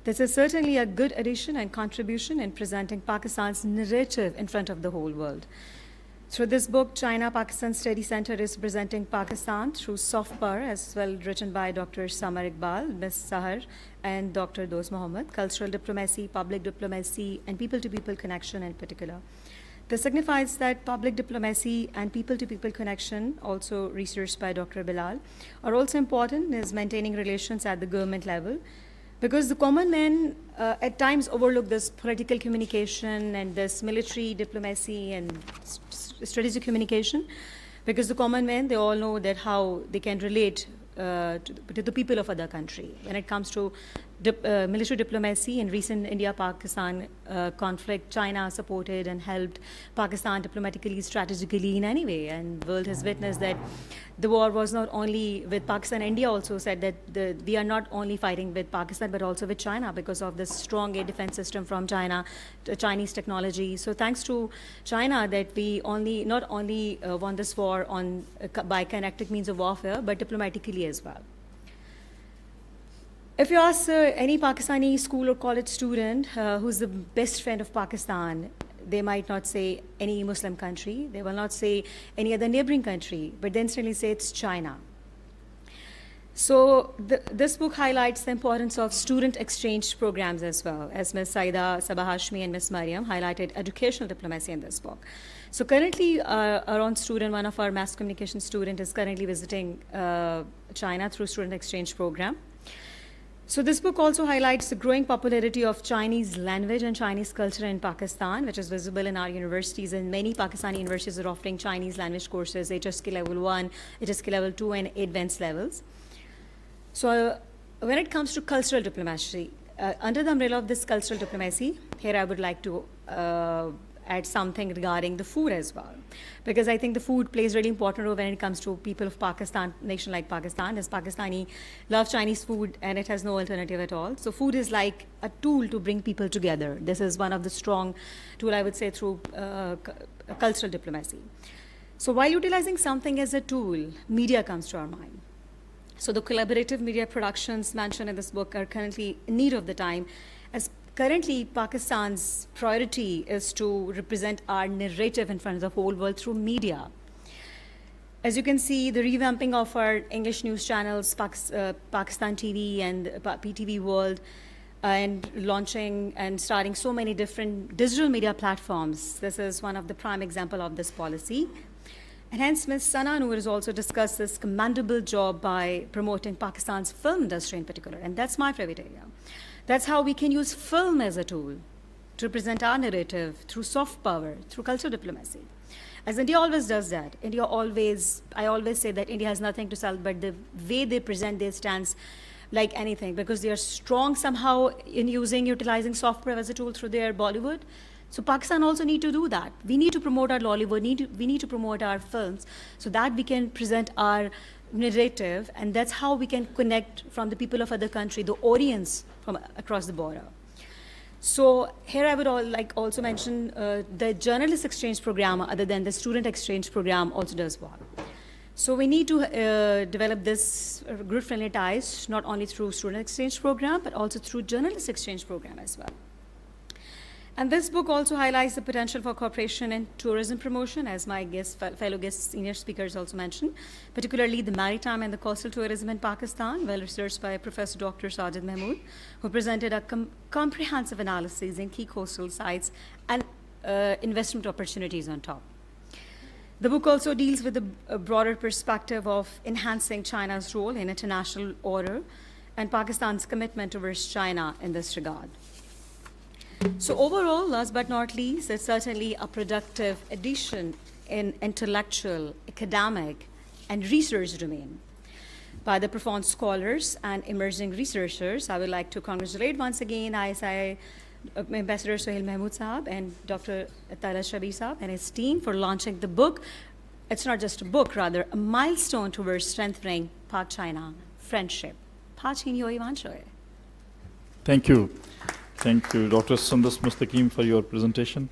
This is certainly a good addition and contribution in presenting Pakistan's narrative in front of the whole world. Through this book, China-Pakistan Study Center is presenting Pakistan through soft power, as well written by Dr. Samar Iqbal, Ms. Sahar, and Dr. Dost Mohammed, cultural diplomacy, public diplomacy, and people-to-people connection in particular. This signifies that public diplomacy and people-to-people connection, also researched by Dr. Bilal, are also important in maintaining relations at the government level, because the common man at times overlook this political communication and this military diplomacy and strategic communication, because the common man, they all know that how they can relate to the people of other country. When it comes to military diplomacy in recent India-Pakistan conflict, China supported and helped Pakistan diplomatically, strategically in any way. And the world has witnessed that the war was not only with Pakistan. India also said that we are not only fighting with Pakistan, but also with China because of the strong air defense system from China, Chinese technology. So thanks to China that we not only won this war by kinetic means of warfare, but diplomatically as well. If you ask any Pakistani school or college student who's the best friend of Pakistan, they might not say any Muslim country, they will not say any other neighboring country, but they instantly say it's China. So this book highlights the importance of student exchange programs as well, as Ms. Saida Sabah Hashmi and Ms. Mariam highlighted educational diplomacy in this book. So currently, our own student, one of our mass communication student, is currently visiting China through student exchange program. So this book also highlights the growing popularity of Chinese language and Chinese culture in Pakistan, which is visible in our universities, and many Pakistani universities are offering Chinese language courses, HSK level 1, HSK level 2, and advanced levels. So when it comes to cultural diplomacy, under the umbrella of this cultural diplomacy, here I would like to add something regarding the food as well, because I think the food plays a really important role when it comes to people of Pakistan, nation like Pakistan, as Pakistani love Chinese food and it has no alternative at all. So food is like a tool to bring people together. This is one of the strong tool, I would say, through cultural diplomacy. So while utilizing something as a tool, media comes to our mind. So the collaborative media productions mentioned in this book are currently in need of the time, as currently Pakistan's priority is to represent our narrative in front of the whole world through media. As you can see, the revamping of our English news channels, Pakistan TV and PTV World, and launching and starting so many different digital media platforms. This is one of the prime example of this policy. And hence, Ms. Sana Noor has also discussed this commendable job by promoting Pakistan's film industry in particular, and that's my favorite area. That's how we can use film as a tool to represent our narrative through soft power, through cultural diplomacy. As India always does that. I always say that India has nothing to sell, but the way they present their stance like anything, because they are strong somehow in utilizing soft power as a tool through their Bollywood. So Pakistan also need to do that. We need to promote our Lollywood, we need to promote our films so that we can present our narrative, and that's how we can connect from the people of other country, the audience from across the border. So here I would also mention the journalist exchange program, other than the student exchange program, also does well. So we need to develop this group-friendly ties, not only through student exchange program, but also through journalist exchange program as well. And this book also highlights the potential for cooperation in tourism promotion, as my fellow guests, senior speakers also mentioned, particularly the maritime and the coastal tourism in Pakistan, well researched by Professor Dr. Sajid Mahmood, who presented a comprehensive analysis in key coastal sites and investment opportunities on top. The book also deals with a broader perspective of enhancing China's role in international order and Pakistan's commitment towards China in this regard. So overall, last but not least, it's certainly a productive addition in intellectual, academic, and research domain by the profound scholars and emerging researchers. I would like to congratulate once again ISI Ambassador Suhail Mahmood Saab and Dr. Talat Shabir Saab and his team for launching the book. It's not just a book, rather a milestone towards strengthening Pak-China friendship. Thank you. Thank you, Dr. Sundas Mustaqim, for your presentation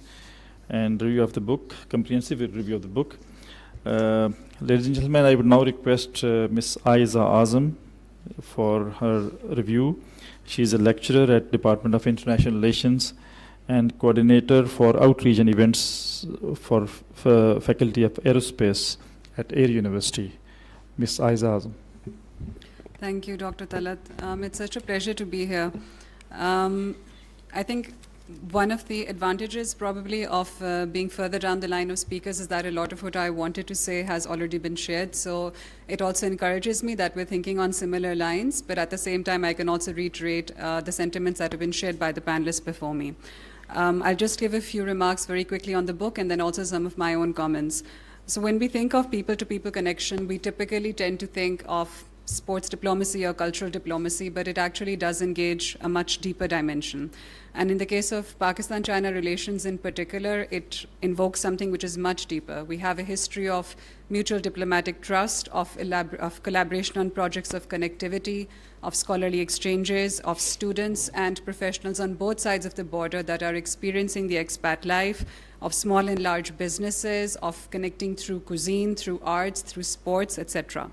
and review of the book, comprehensive review of the book. Ladies and gentlemen, I would now request Ms. Aiza Azam for her review. She is a lecturer at Department of International Relations and coordinator for outreach and events for Faculty of Aerospace at Air University. Ms. Aiza Azam. Thank you, Dr. Talat. It's such a pleasure to be here. I think one of the advantages probably of being further down the line of speakers is that a lot of what I wanted to say has already been shared. So it also encourages me that we're thinking on similar lines, but at the same time, I can also reiterate the sentiments that have been shared by the panelists before me. I'll just give a few remarks very quickly on the book and then also some of my own comments. So when we think of people-to-people connection, we typically tend to think of sports diplomacy or cultural diplomacy, but it actually does engage a much deeper dimension. And in the case of Pakistan-China relations in particular, it invokes something which is much deeper. We have a history of mutual diplomatic trust, of collaboration on projects of connectivity, of scholarly exchanges, of students and professionals on both sides of the border that are experiencing the expat life, of small and large businesses, of connecting through cuisine, through arts, through sports, etc.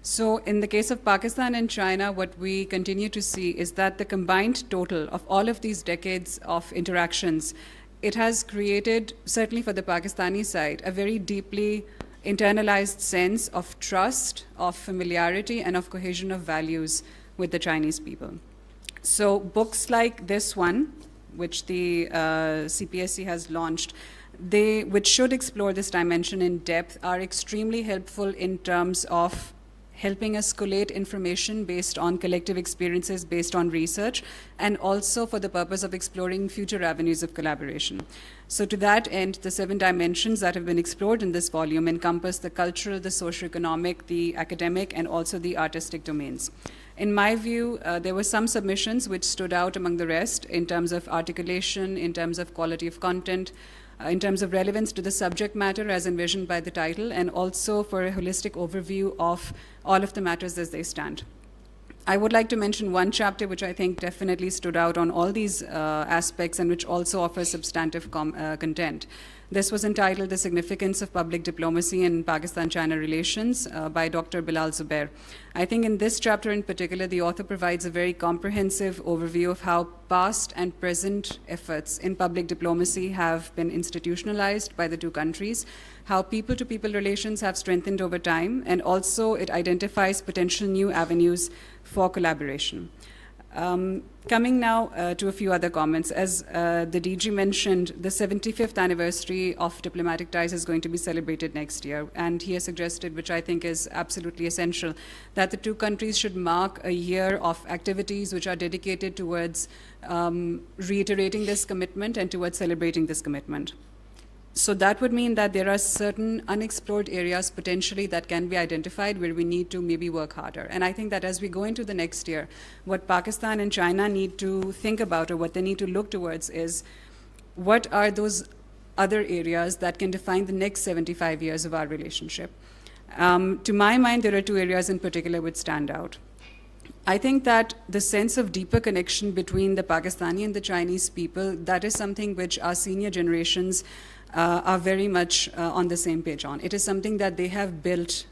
So in the case of Pakistan and China, what we continue to see is that the combined total of all of these decades of interactions, it has created, certainly for the Pakistani side, a very deeply internalized sense of trust, of familiarity, and of cohesion of values with the Chinese people. So books like this one, which the CPSC has launched, which should explore this dimension in depth, are extremely helpful in terms of helping us collate information based on collective experiences, based on research, and also for the purpose of exploring future avenues of collaboration. So to that end, the 7 dimensions that have been explored in this volume encompass the cultural, the socioeconomic, the academic, and also the artistic domains. In my view, there were some submissions which stood out among the rest in terms of articulation, in terms of quality of content, in terms of relevance to the subject matter as envisioned by the title, and also for a holistic overview of all of the matters as they stand. I would like to mention one chapter which I think definitely stood out on all these aspects and which also offers substantive content. This was entitled The Significance of Public Diplomacy in Pakistan-China Relations by Dr. Bilal Zubair. I think in this chapter in particular, the author provides a very comprehensive overview of how past and present efforts in public diplomacy have been institutionalized by the two countries, how people-to-people relations have strengthened over time, and also it identifies potential new avenues for collaboration. Coming now to a few other comments. As the DG mentioned, the 75th anniversary of diplomatic ties is going to be celebrated next year. And he has suggested, which I think is absolutely essential, that the two countries should mark a year of activities which are dedicated towards reiterating this commitment and towards celebrating this commitment. So that would mean that there are certain unexplored areas potentially that can be identified where we need to maybe work harder. And I think that as we go into the next year, what Pakistan and China need to think about or what they need to look towards is what are those other areas that can define the next 75 years of our relationship. To my mind, there are two areas in particular which stand out. I think that the sense of deeper connection between the Pakistani and the Chinese people, that is something which our senior generations are very much on the same page on. It is something that they have built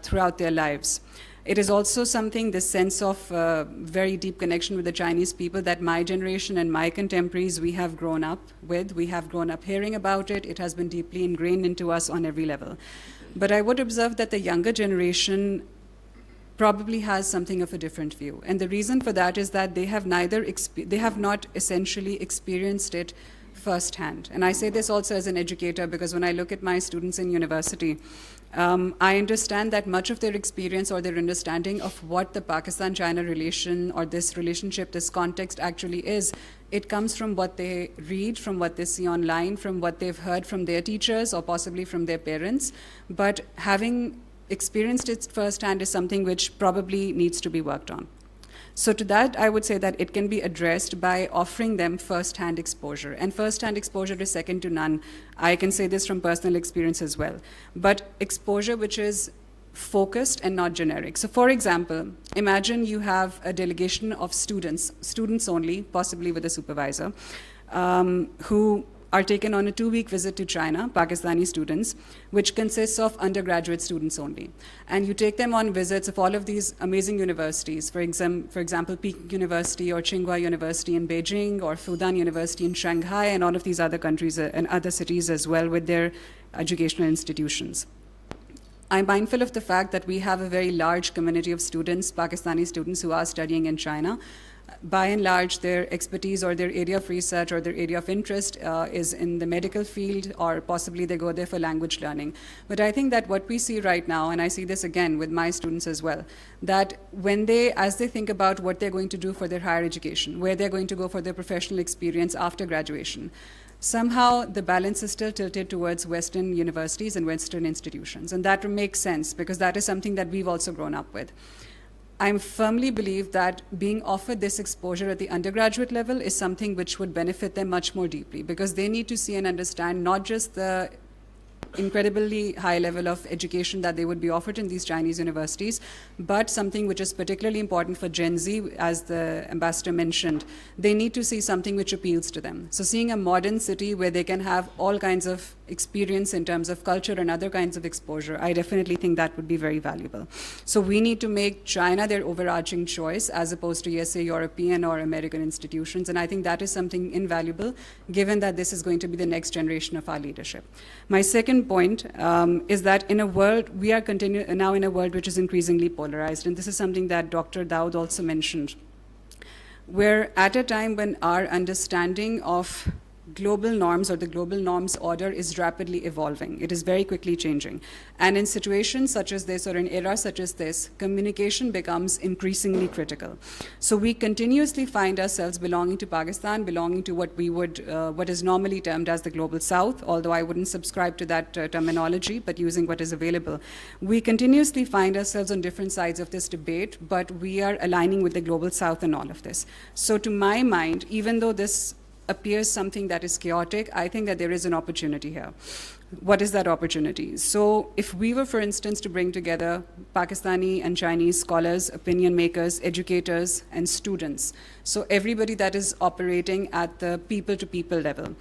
throughout their lives. It is also something, this sense of very deep connection with the Chinese people that my generation and my contemporaries, we have grown up with. We have grown up hearing about it. It has been deeply ingrained into us on every level. But I would observe that the younger generation probably has something of a different view. And the reason for that is that they have not essentially experienced it firsthand. And I say this also as an educator because when I look at my students in university, I understand that much of their experience or their understanding of what the Pakistan-China relation or this relationship, this context actually is, it comes from what they read, from what they see online, from what they've heard from their teachers or possibly from their parents. But having experienced it firsthand is something which probably needs to be worked on. So to that, I would say that it can be addressed by offering them first-hand exposure. And first-hand exposure is second to none. I can say this from personal experience as well. But exposure which is focused and not generic. So for example, imagine you have a delegation of students only, possibly with a supervisor, who are taken on a 2-week visit to China, Pakistani students, which consists of undergraduate students only. And you take them on visits of all of these amazing universities, for example, Peking University or Tsinghua University in Beijing or Fudan University in Shanghai and all of these other countries and other cities as well with their educational institutions. I'm mindful of the fact that we have a very large community of students, Pakistani students who are studying in China. By and large, their expertise or their area of research or their area of interest is in the medical field, or possibly they go there for language learning. But I think that what we see right now, and I see this again with my students as well, that as they think about what they're going to do for their higher education, where they're going to go for their professional experience after graduation, somehow the balance is still tilted towards Western universities and Western institutions. And that makes sense because that is something that we've also grown up with. I firmly believe that being offered this exposure at the undergraduate level is something which would benefit them much more deeply because they need to see and understand not just the incredibly high level of education that they would be offered in these Chinese universities, but something which is particularly important for Gen Z, as the ambassador mentioned, they need to see something which appeals to them. So seeing a modern city where they can have all kinds of experience in terms of culture and other kinds of exposure, I definitely think that would be very valuable. So we need to make China their overarching choice as opposed to, yes, say, European or American institutions. And I think that is something invaluable given that this is going to be the next generation of our leadership. My second point is that in a world, we are now in a world which is increasingly polarized. And this is something that Dr. Daud also mentioned. We're at a time when our understanding of global norms or the global norms order is rapidly evolving. It is very quickly changing. And in situations such as this or in eras such as this, communication becomes increasingly critical. So we continuously find ourselves belonging to Pakistan, belonging to what is normally termed as the global south, although I wouldn't subscribe to that terminology, but using what is available. We continuously find ourselves on different sides of this debate, but we are aligning with the global south in all of this. So to my mind, even though this appears something that is chaotic, I think that there is an opportunity here. what is that opportunity? So if we were, for instance, to bring together Pakistani and Chinese scholars, opinion makers, educators, and students, so everybody that is operating at the people-to-people level,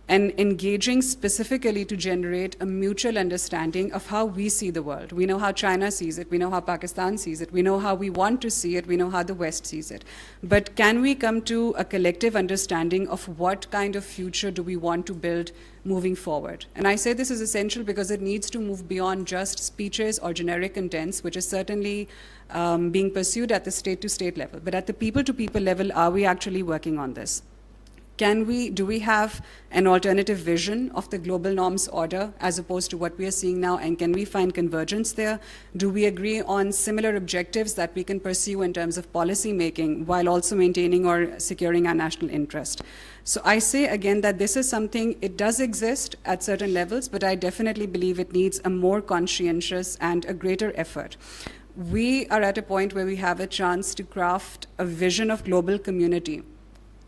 and engaging specifically to generate a mutual understanding of how we see the world. We know how China sees it, we know how Pakistan sees it, we know how we want to see it, we know how the West sees it. But can we come to a collective understanding of what kind of future do we want to build moving forward? And I say this is essential because it needs to move beyond just speeches or generic contents, which is certainly being pursued at the state-to-state level. But at the people-to-people level, are we actually working on this? Do we have an alternative vision of the global norms order as opposed to what we are seeing now, and can we find convergence there? Do we agree on similar objectives that we can pursue in terms of policy making while also maintaining or securing our national interest? So I say again that this is something, it does exist at certain levels, but I definitely believe it needs a more conscientious and a greater effort. We are at a point where we have a chance to craft a vision of global community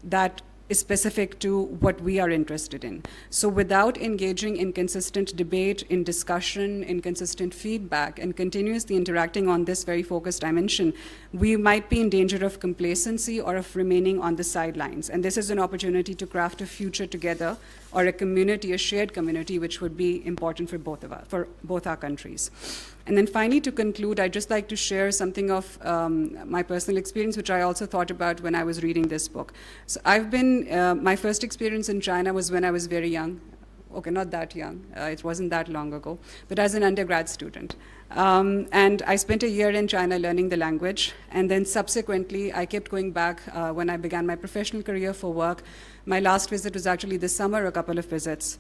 that is specific to what we are interested in. So without engaging in consistent debate, in discussion, in consistent feedback, and continuously interacting on this very focused dimension, we might be in danger of complacency or of remaining on the sidelines. And this is an opportunity to craft a future together, or a community, a shared community, which would be important for both of us, for both our countries. And then finally, to conclude, I'd just like to share something of my personal experience, which I also thought about when I was reading this book. So my first experience in China was when I was very young. Okay, not that young, it wasn't that long ago, but as an undergrad student. And I spent a year in China learning the language, and then subsequently I kept going back when I began my professional career for work. My last visit was actually this summer, a couple of visits.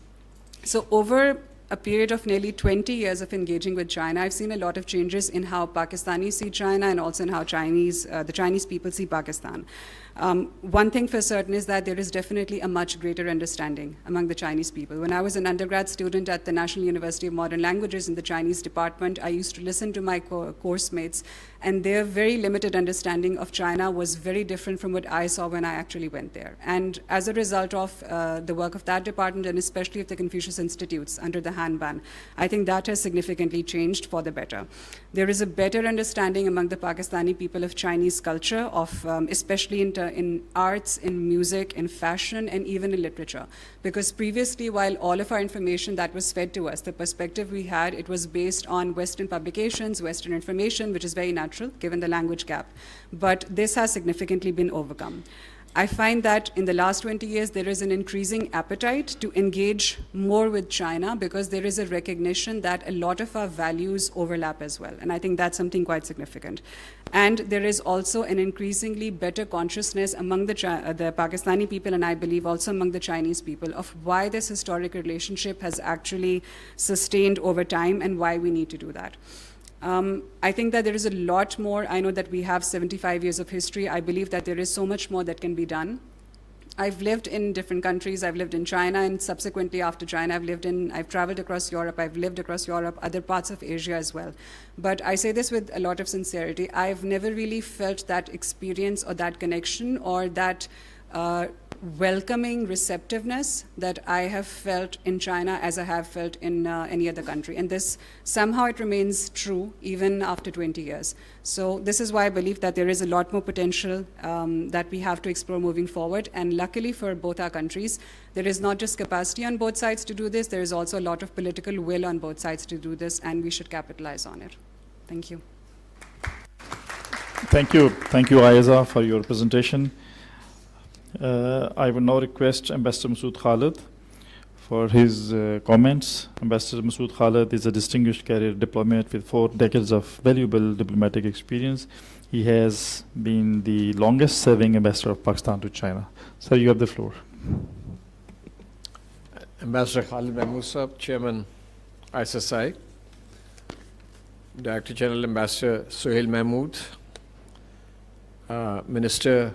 So over a period of nearly 20 years of engaging with China, I've seen a lot of changes in how Pakistanis see China and also in how the Chinese people see Pakistan. One thing for certain is that there is definitely a much greater understanding among the Chinese people. When I was an undergrad student at the National University of Modern Languages in the Chinese department, I used to listen to my course mates, and their very limited understanding of China was very different from what I saw when I actually went there. And as a result of the work of that department, and especially of the Confucius Institutes under the Han ban, I think that has significantly changed for the better. There is a better understanding among the Pakistani people of Chinese culture, of especially in arts, in music, in fashion, and even in literature. Because previously, while all of our information that was fed to us, the perspective we had, it was based on Western publications, Western information, which is very natural given the language gap. But this has significantly been overcome. I find that in the last 20 years, there is an increasing appetite to engage more with China because there is a recognition that a lot of our values overlap as well. And I think that's something quite significant. And there is also an increasingly better consciousness among the Pakistani people, and I believe also among the Chinese people, of why this historic relationship has actually sustained over time and why we need to do that. I think that there is a lot more. I know that we have 75 years of history. I believe that there is so much more that can be done. I've lived in different countries. I've lived in China, and subsequently after China, I've traveled across Europe. I've lived across Europe, other parts of Asia as well. But I say this with a lot of sincerity. I've never really felt that experience or that connection or that welcoming receptiveness that I have felt in China as I have felt in any other country. And this, somehow it remains true even after 20 years. So this is why I believe that there is a lot more potential that we have to explore moving forward. And luckily for both our countries, there is not just capacity on both sides to do this, there is also a lot of political will on both sides to do this, and we should capitalize on it. Thank you. Thank you, Ayeza, for your presentation. I will now request Ambassador Masood Khalid for his comments. Ambassador Masood Khalid is a distinguished career diplomat with 4 decades of valuable diplomatic experience. He has been the longest serving ambassador of Pakistan to China. Sir, you have the floor. Ambassador Khalid Mahmood Sahab, Chairman ISSI, Director General Ambassador Suhail Mahmood, Minister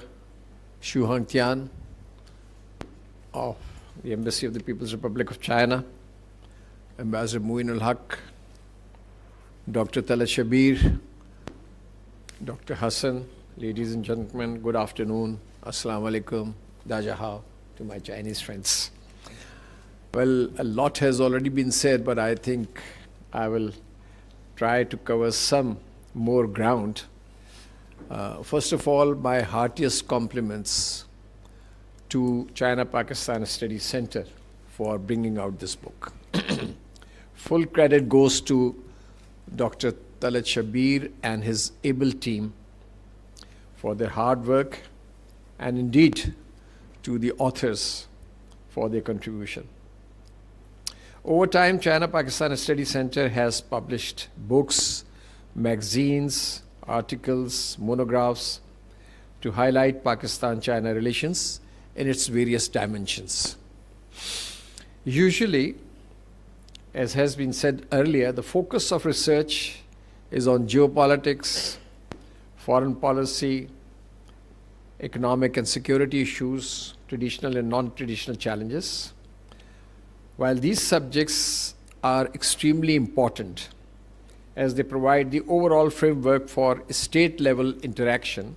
Xu Hongtian of the Embassy of the People's Republic of China, Ambassador Muin ul-Haq, Dr. Talat Shabir, Dr. Hassan, ladies and gentlemen, good afternoon, Assalamu alaikum, Dajahao to my Chinese friends. Well, a lot has already been said, but I think I will try to cover some more ground. First of all, my heartiest compliments to China-Pakistan Studies Center for bringing out this book. Full credit goes to Dr. Talat Shabir and his able team for their hard work, and indeed to the authors for their contribution. Over time, China-Pakistan Studies Center has published books, magazines, articles, monographs to highlight Pakistan-China relations in its various dimensions. Usually, as has been said earlier, the focus of research is on geopolitics, foreign policy, economic and security issues, traditional and non-traditional challenges. While these subjects are extremely important as they provide the overall framework for state-level interaction,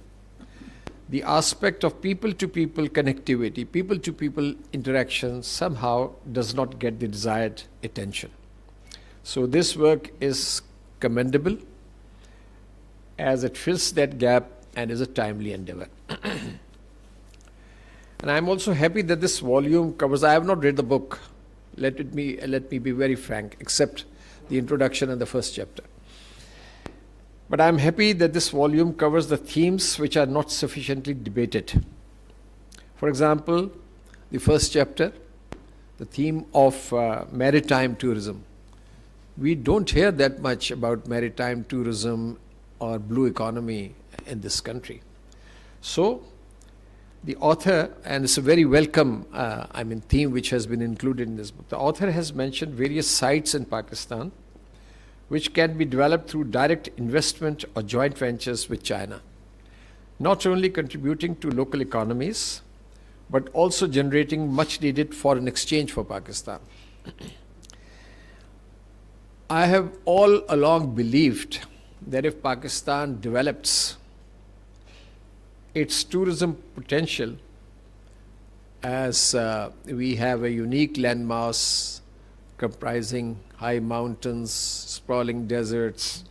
the aspect of people-to-people connectivity, people-to-people interaction somehow does not get the desired attention. So this work is commendable as it fills that gap and is a timely endeavor. And I'm also happy that this volume covers, I have not read the book, let me be very frank, except the introduction and the first chapter. But I'm happy that this volume covers the themes which are not sufficiently debated. For example, the first chapter, the theme of maritime tourism. We don't hear that much about maritime tourism or blue economy in this country. So, the author, and it's a very welcome theme which has been included in this book. The author has mentioned various sites in Pakistan which can be developed through direct investment or joint ventures with China, not only contributing to local economies, but also generating much needed foreign exchange for Pakistan. I have all along believed that if Pakistan develops its tourism potential, as we have a unique landmass comprising high mountains, sprawling deserts,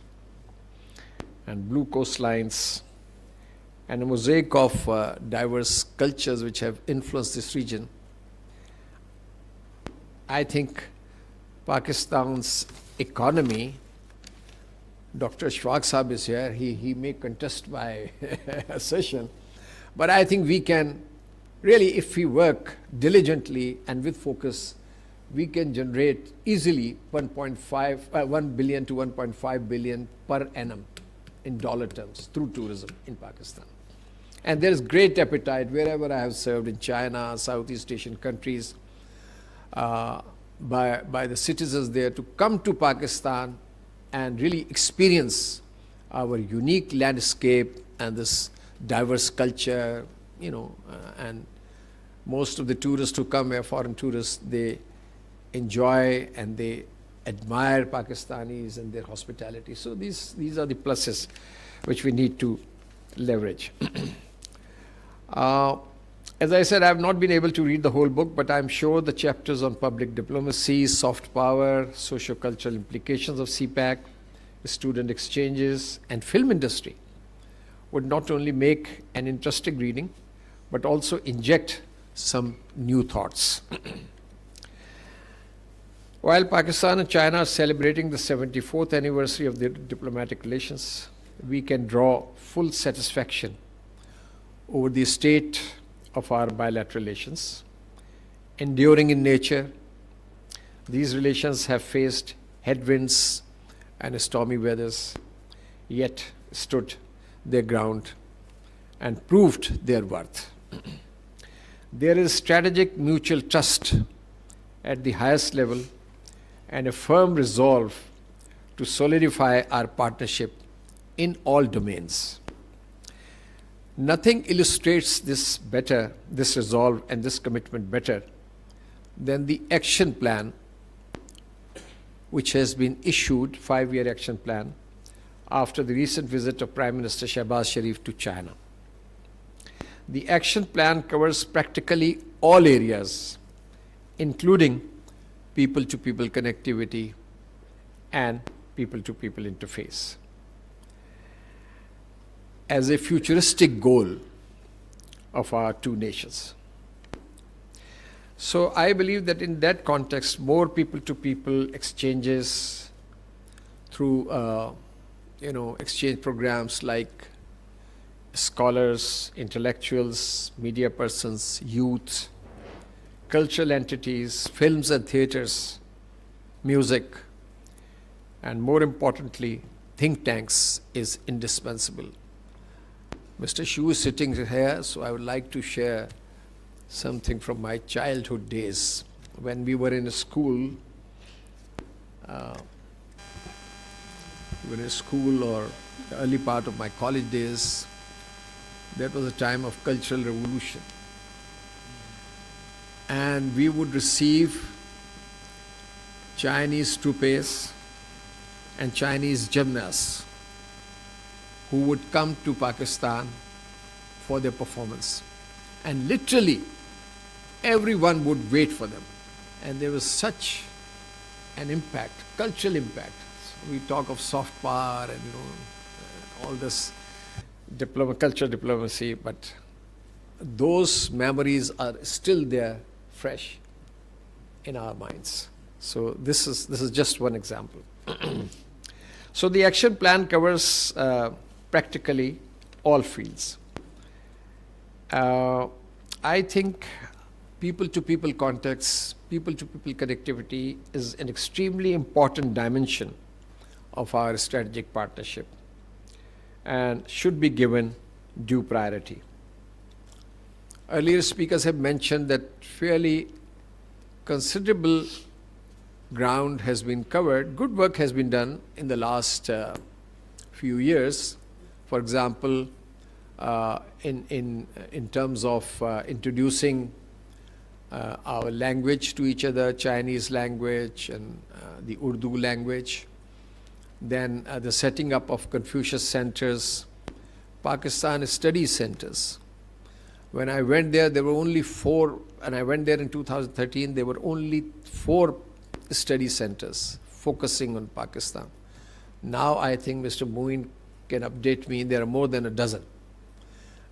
and blue coastlines, and a mosaic of diverse cultures which have influenced this region, I think Pakistan's economy, Dr. Ashfaq Saab is here, he may contest my assertion, but I think we can really, if we work diligently and with focus, we can generate easily 1 billion to 1.5 billion per annum in dollar terms through tourism in Pakistan. And there is great appetite wherever I have served in China, Southeast Asian countries, by the citizens there to come to Pakistan and really experience our unique landscape and this diverse culture, and most of the tourists who come here, foreign tourists, they enjoy and they admire Pakistanis and their hospitality. So these are the pluses which we need to leverage. As I said, I have not been able to read the whole book, but I'm sure the chapters on public diplomacy, soft power, socio-cultural implications of CPAC, student exchanges, and film industry would not only make an interesting reading, but also inject some new thoughts. While Pakistan and China are celebrating the 74th anniversary of their diplomatic relations, we can draw full satisfaction over the state of our bilateral relations. Enduring in nature, these relations have faced headwinds and stormy weathers, yet stood their ground and proved their worth. There is strategic mutual trust at the highest level and a firm resolve to solidify our partnership in all domains. Nothing illustrates this resolve and this commitment better than the action plan which has been issued, 5-year action plan, after the recent visit of Prime Minister Shehbaz Sharif to China. The action plan covers practically all areas, including people-to-people connectivity, and people-to-people interface as a futuristic goal of our two nations. So I believe that in that context, more people-to-people exchanges through, exchange programs like scholars, intellectuals, media persons, youth, cultural entities, films and theaters, music, and more importantly, think tanks is indispensable. Mr. Shu is sitting here, so I would like to share something from my childhood days. When we were in a school, or the early part of my college days, that was a time of cultural revolution. And we would receive Chinese troupes and Chinese gymnasts who would come to Pakistan for their performance. And literally, everyone would wait for them. And there was such an impact, cultural impact. So we talk of soft power and all this cultural diplomacy, but those memories are still there, fresh in our minds. So this is just one example. So the action plan covers practically all fields. I think people-to-people contacts, people-to-people connectivity is an extremely important dimension of our strategic partnership and should be given due priority. Earlier speakers have mentioned that fairly considerable ground has been covered. Good work has been done in the last few years. For example, in terms of introducing our language to each other, Chinese language and the Urdu language. Then the setting up of Confucius centers, Pakistan study centers. When I went there, there were only 4, and I went there in 2013, there were only 4 study centers focusing on Pakistan. Now I think Mr. Moin can update me, there are more than a dozen.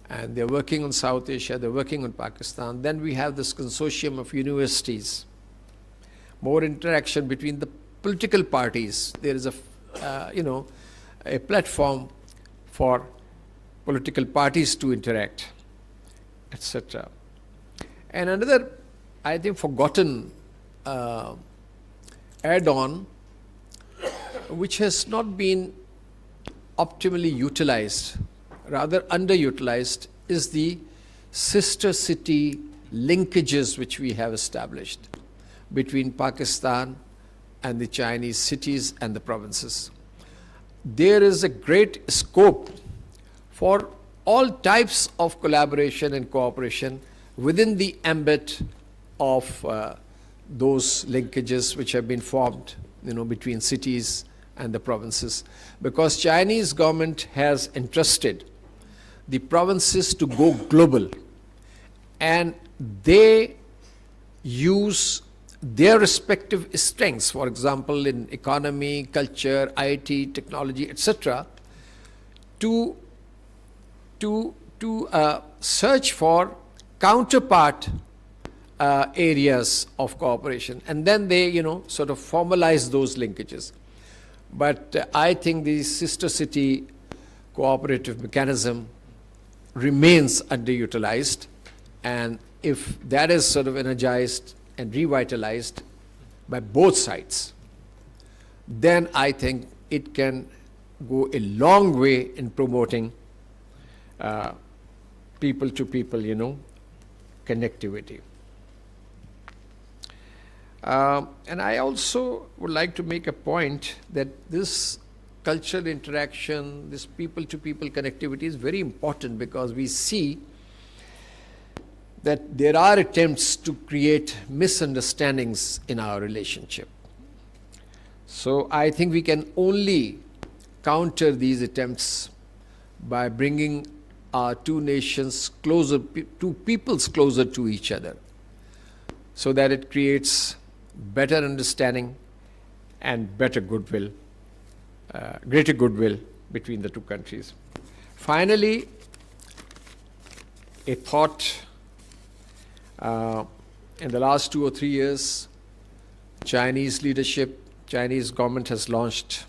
And they're working on South Asia, they're working on Pakistan. Then we have this consortium of universities, more interaction between the political parties. There is a platform for political parties to interact, etc. And another, I think, forgotten add-on, which has not been optimally utilized, rather underutilized, is the sister city linkages which we have established between Pakistan and the Chinese cities and the provinces. There is a great scope for all types of collaboration and cooperation within the ambit of those linkages which have been formed, between cities and the provinces, because Chinese government has entrusted the provinces to go global, and they use their respective strengths, for example, in economy, culture, IT, technology, etc., to search for counterpart areas of cooperation, and then they, sort of formalize those linkages. But I think the sister city cooperative mechanism remains underutilized, and if that is sort of energized and revitalized by both sides, then I think it can go a long way in promoting people-to-people, connectivity. And I also would like to make a point that this cultural interaction, this people-to-people connectivity is very important, because we see that there are attempts to create misunderstandings in our relationship. So I think we can only counter these attempts by bringing our two nations closer, two peoples closer to each other, so that it creates better understanding, and better goodwill, greater goodwill between the two countries. Finally, a thought. In the last 2 or 3 years, Chinese leadership, Chinese government has launched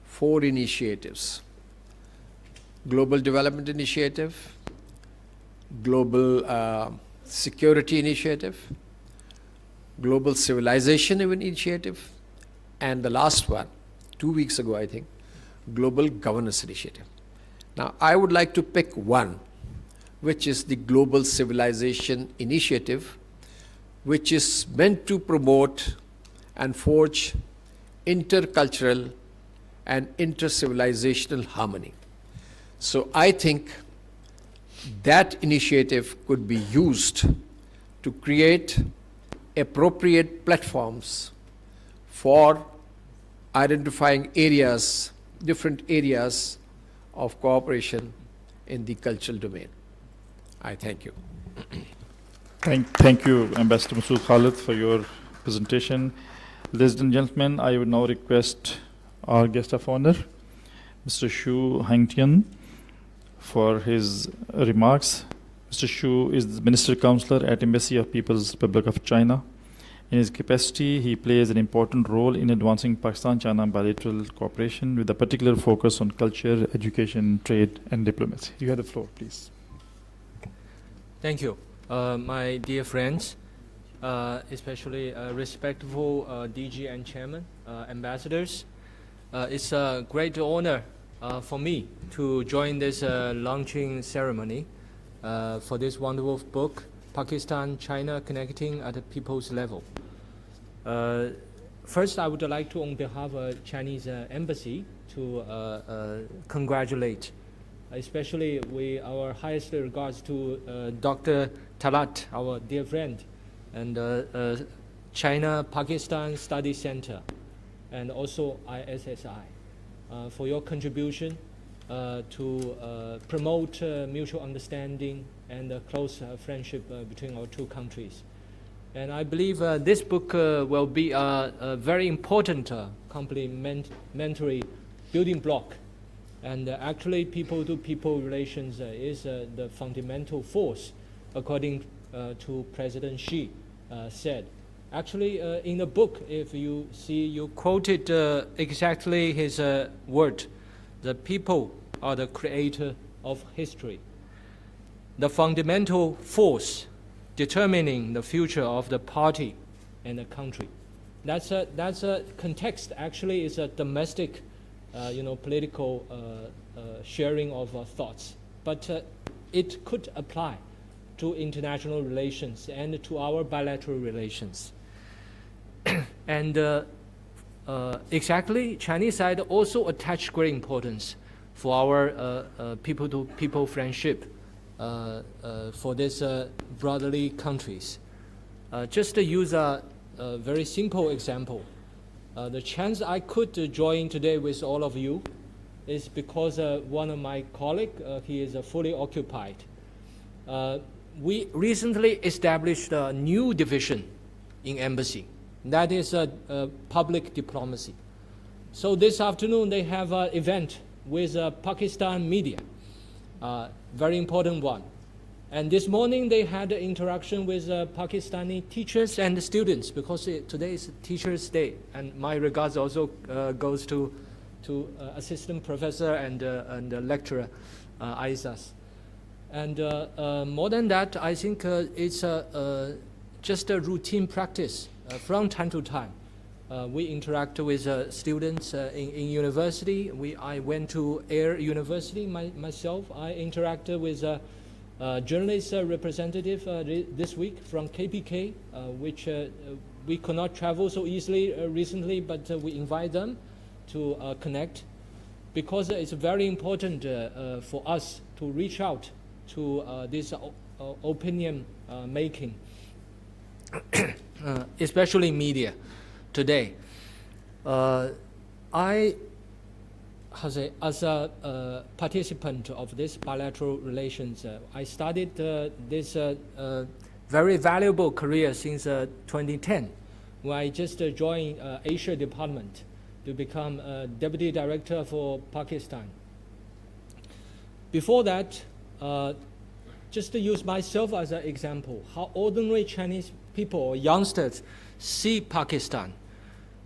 4 initiatives. Global Development Initiative, Global Security Initiative, Global Civilization Initiative, and the last one, 2 weeks ago, I think, Global Governance Initiative. Now, I would like to pick one, which is the Global Civilization Initiative, which is meant to promote and forge intercultural and inter-civilizational harmony. So I think that initiative could be used to create appropriate platforms for identifying areas, different areas of cooperation in the cultural domain. I thank you. Thank you, Ambassador Masood Khalid, for your presentation. Ladies and gentlemen, I would now request our guest of honor, Mr. Xu Hangtian, for his remarks. Mr. Xu is the Minister Counselor at Embassy of People's Republic of China. In his capacity, he plays an important role in advancing Pakistan-China bilateral cooperation with a particular focus on culture, education, trade, and diplomacy. You have the floor, please. Thank you. My dear friends, especially respectful DG and Chairman, ambassadors, it's a great honor for me to join this launching ceremony for this wonderful book, Pakistan-China Connecting at the People's Level. First, I would like to, on behalf of Chinese Embassy, to congratulate, especially our highest regards to Dr. Talat, our dear friend, and China-Pakistan Study Center, and also ISSI, for your contribution to promote mutual understanding and close friendship between our two countries. And I believe this book will be a very important complementary building block. And actually, people-to-people relations is the fundamental force, according to President Xi said. Actually, in the book, if you see, you quoted exactly his word: the people are the creator of history. The fundamental force determining the future of the party and the country. That's a context. Actually, is a domestic, political sharing of thoughts, but it could apply to international relations and to our bilateral relations. And exactly, Chinese side also attach great importance for our people-to-people friendship for these brotherly countries. Just to use a very simple example, the chance I could join today with all of you is because one of my colleagues, he is fully occupied. We recently established a new division in embassy. That is public diplomacy. So this afternoon they have an event with Pakistan media, very important one. And this morning they had an interaction with Pakistani teachers and students, because today is Teachers' Day. And my regards also goes to assistant professor and lecturer Aizas. And more than that, I think it's just a routine practice. From time to time, we interact with students in university. I went to Air University myself. I interacted with a journalist representative this week from KPK, which we could not travel so easily recently, but we invite them to connect, because it's very important for us to reach out to this opinion making, especially media today. As a participant of this bilateral relations, I started this very valuable career since 2010, when I just joined Asia Department to become Deputy Director for Pakistan. Before that, just to use myself as an example, how ordinary Chinese people or youngsters see Pakistan.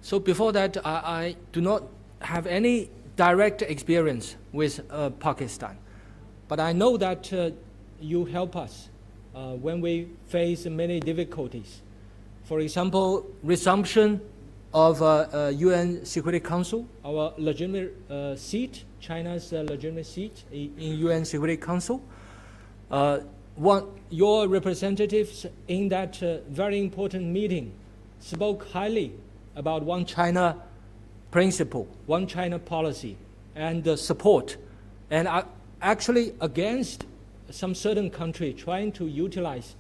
So before that, I do not have any direct experience with Pakistan. But I know that you help us when we face many difficulties. For example, resumption of UN Security Council, our legitimate seat, China's legitimate seat in UN Security Council. Your representatives in that very important meeting spoke highly about One China principle, One China policy, and support, and actually against some certain country trying to utilize,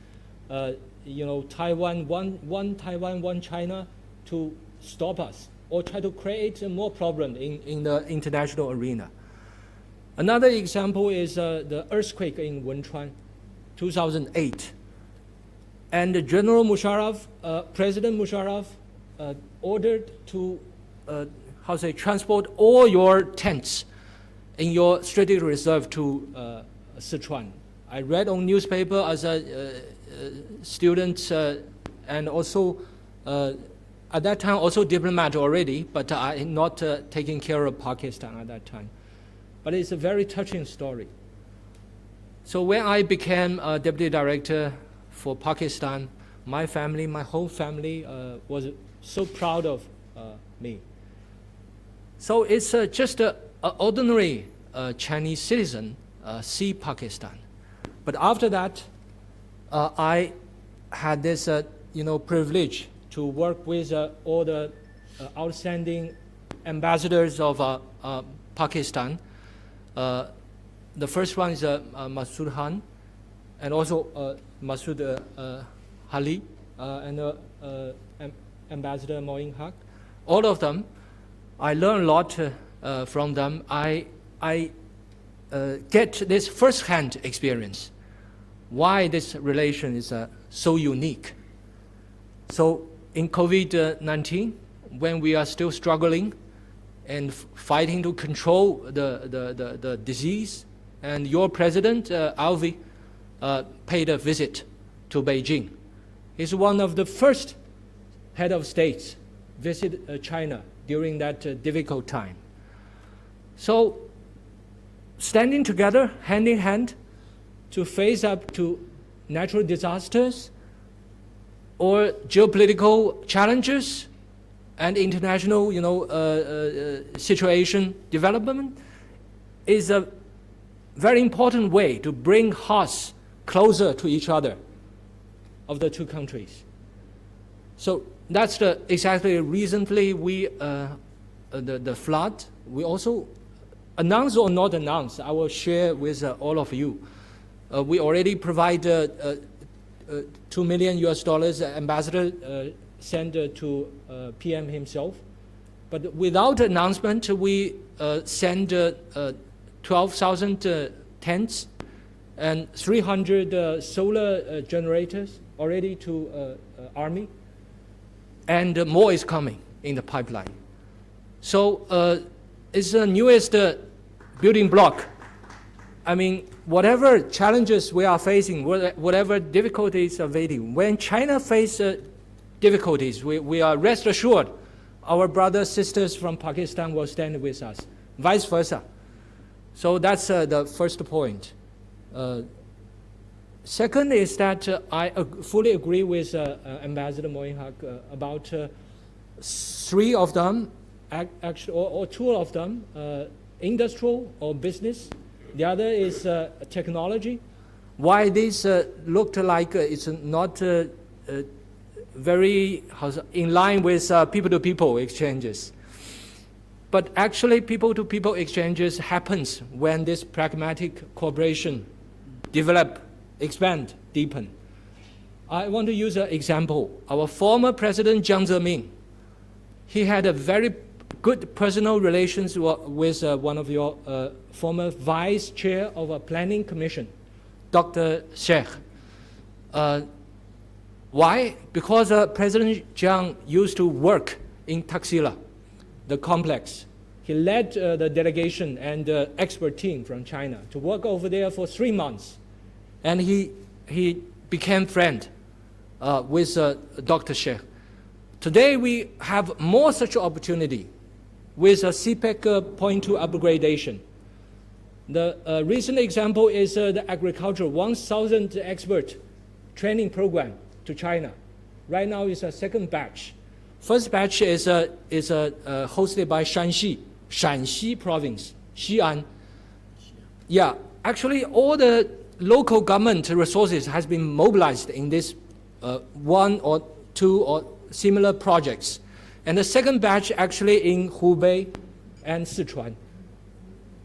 Taiwan, one Taiwan, one China, to stop us or try to create more problem in the international arena. Another example is the earthquake in Wenchuan, 2008. And General Musharraf, President Musharraf, ordered to, transport all your tents in your strategic reserve to Sichuan. I read on newspaper as a student and also at that time also diplomat already, but I not taking care of Pakistan at that time. But it's a very touching story. So when I became Deputy Director for Pakistan, my family, my whole family was so proud of me. So it's just an ordinary Chinese citizen see Pakistan. But after that, I had this privilege to work with all the outstanding ambassadors of Pakistan. The first one is Masood Khan, and also Masood Hali, and Ambassador Moin Haq. All of them, I learned a lot from them. I get this first-hand experience, why this relation is so unique. So in COVID-19, when we are still struggling and fighting to control the disease, and your president, Alvi, paid a visit to Beijing. He's one of the first head of states visit China during that difficult time. So standing together, hand in hand, to face up to natural disasters or geopolitical challenges and international, situation development is a very important way to bring hearts closer to each other of the two countries. So that's exactly recently we the flood. We also announce or not announce. I will share with all of you. We already provide $2 million ambassador sent to PM himself, but without announcement, we send 12,000 tents and 300 solar generators already to Army, and more is coming in the pipeline. So it's the newest building block. I mean, whatever challenges we are facing, whatever difficulties are waiting, when China faces difficulties, we are rest assured our brothers, sisters from Pakistan will stand with us, vice versa. So that's the first point. Second is that I fully agree with Ambassador Moin Haq about three of them, actually, or two of them, industrial or business. The other is technology. Why this looked like it's not very in line with people-to-people exchanges. But actually, people-to-people exchanges happens when this pragmatic cooperation develop, expand, deepen. I want to use an example. Our former President Jiang Zemin, he had a very good personal relations with one of your former vice chair of a planning commission, Dr. Sheikh. Why? Because President Jiang used to work in Taxila, the complex. He led the delegation and the expert team from China to work over there for 3 months. And he became friend with Dr. Sheikh. Today we have more such opportunity with CPEC 0.2 upgradation. The recent example is the agriculture 1,000 expert training program to China. Right now is a second batch. First batch is hosted by Shanxi province, Xi'an. Yeah, actually all the local government resources has been mobilized in this 1 or 2 or similar projects. And the second batch actually in Hubei and Sichuan.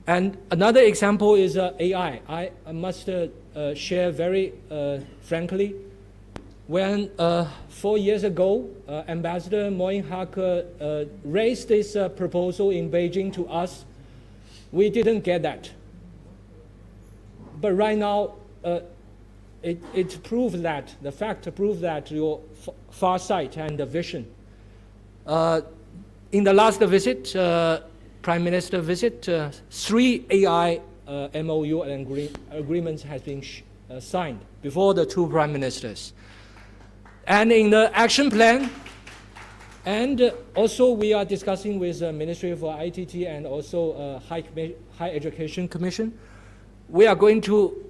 And another example is AI. I must share very frankly. When 4 years ago, Ambassador Moin Haq raised this proposal in Beijing to us, we didn't get that. But right now, it proves that, the fact proves that your foresight and the vision. In the last visit, Prime Minister visit, 3 AI MOU and agreements has been signed before the 2 Prime Ministers. And in the action plan, and also we are discussing with the Ministry for ITT and also High Education Commission, we are going to,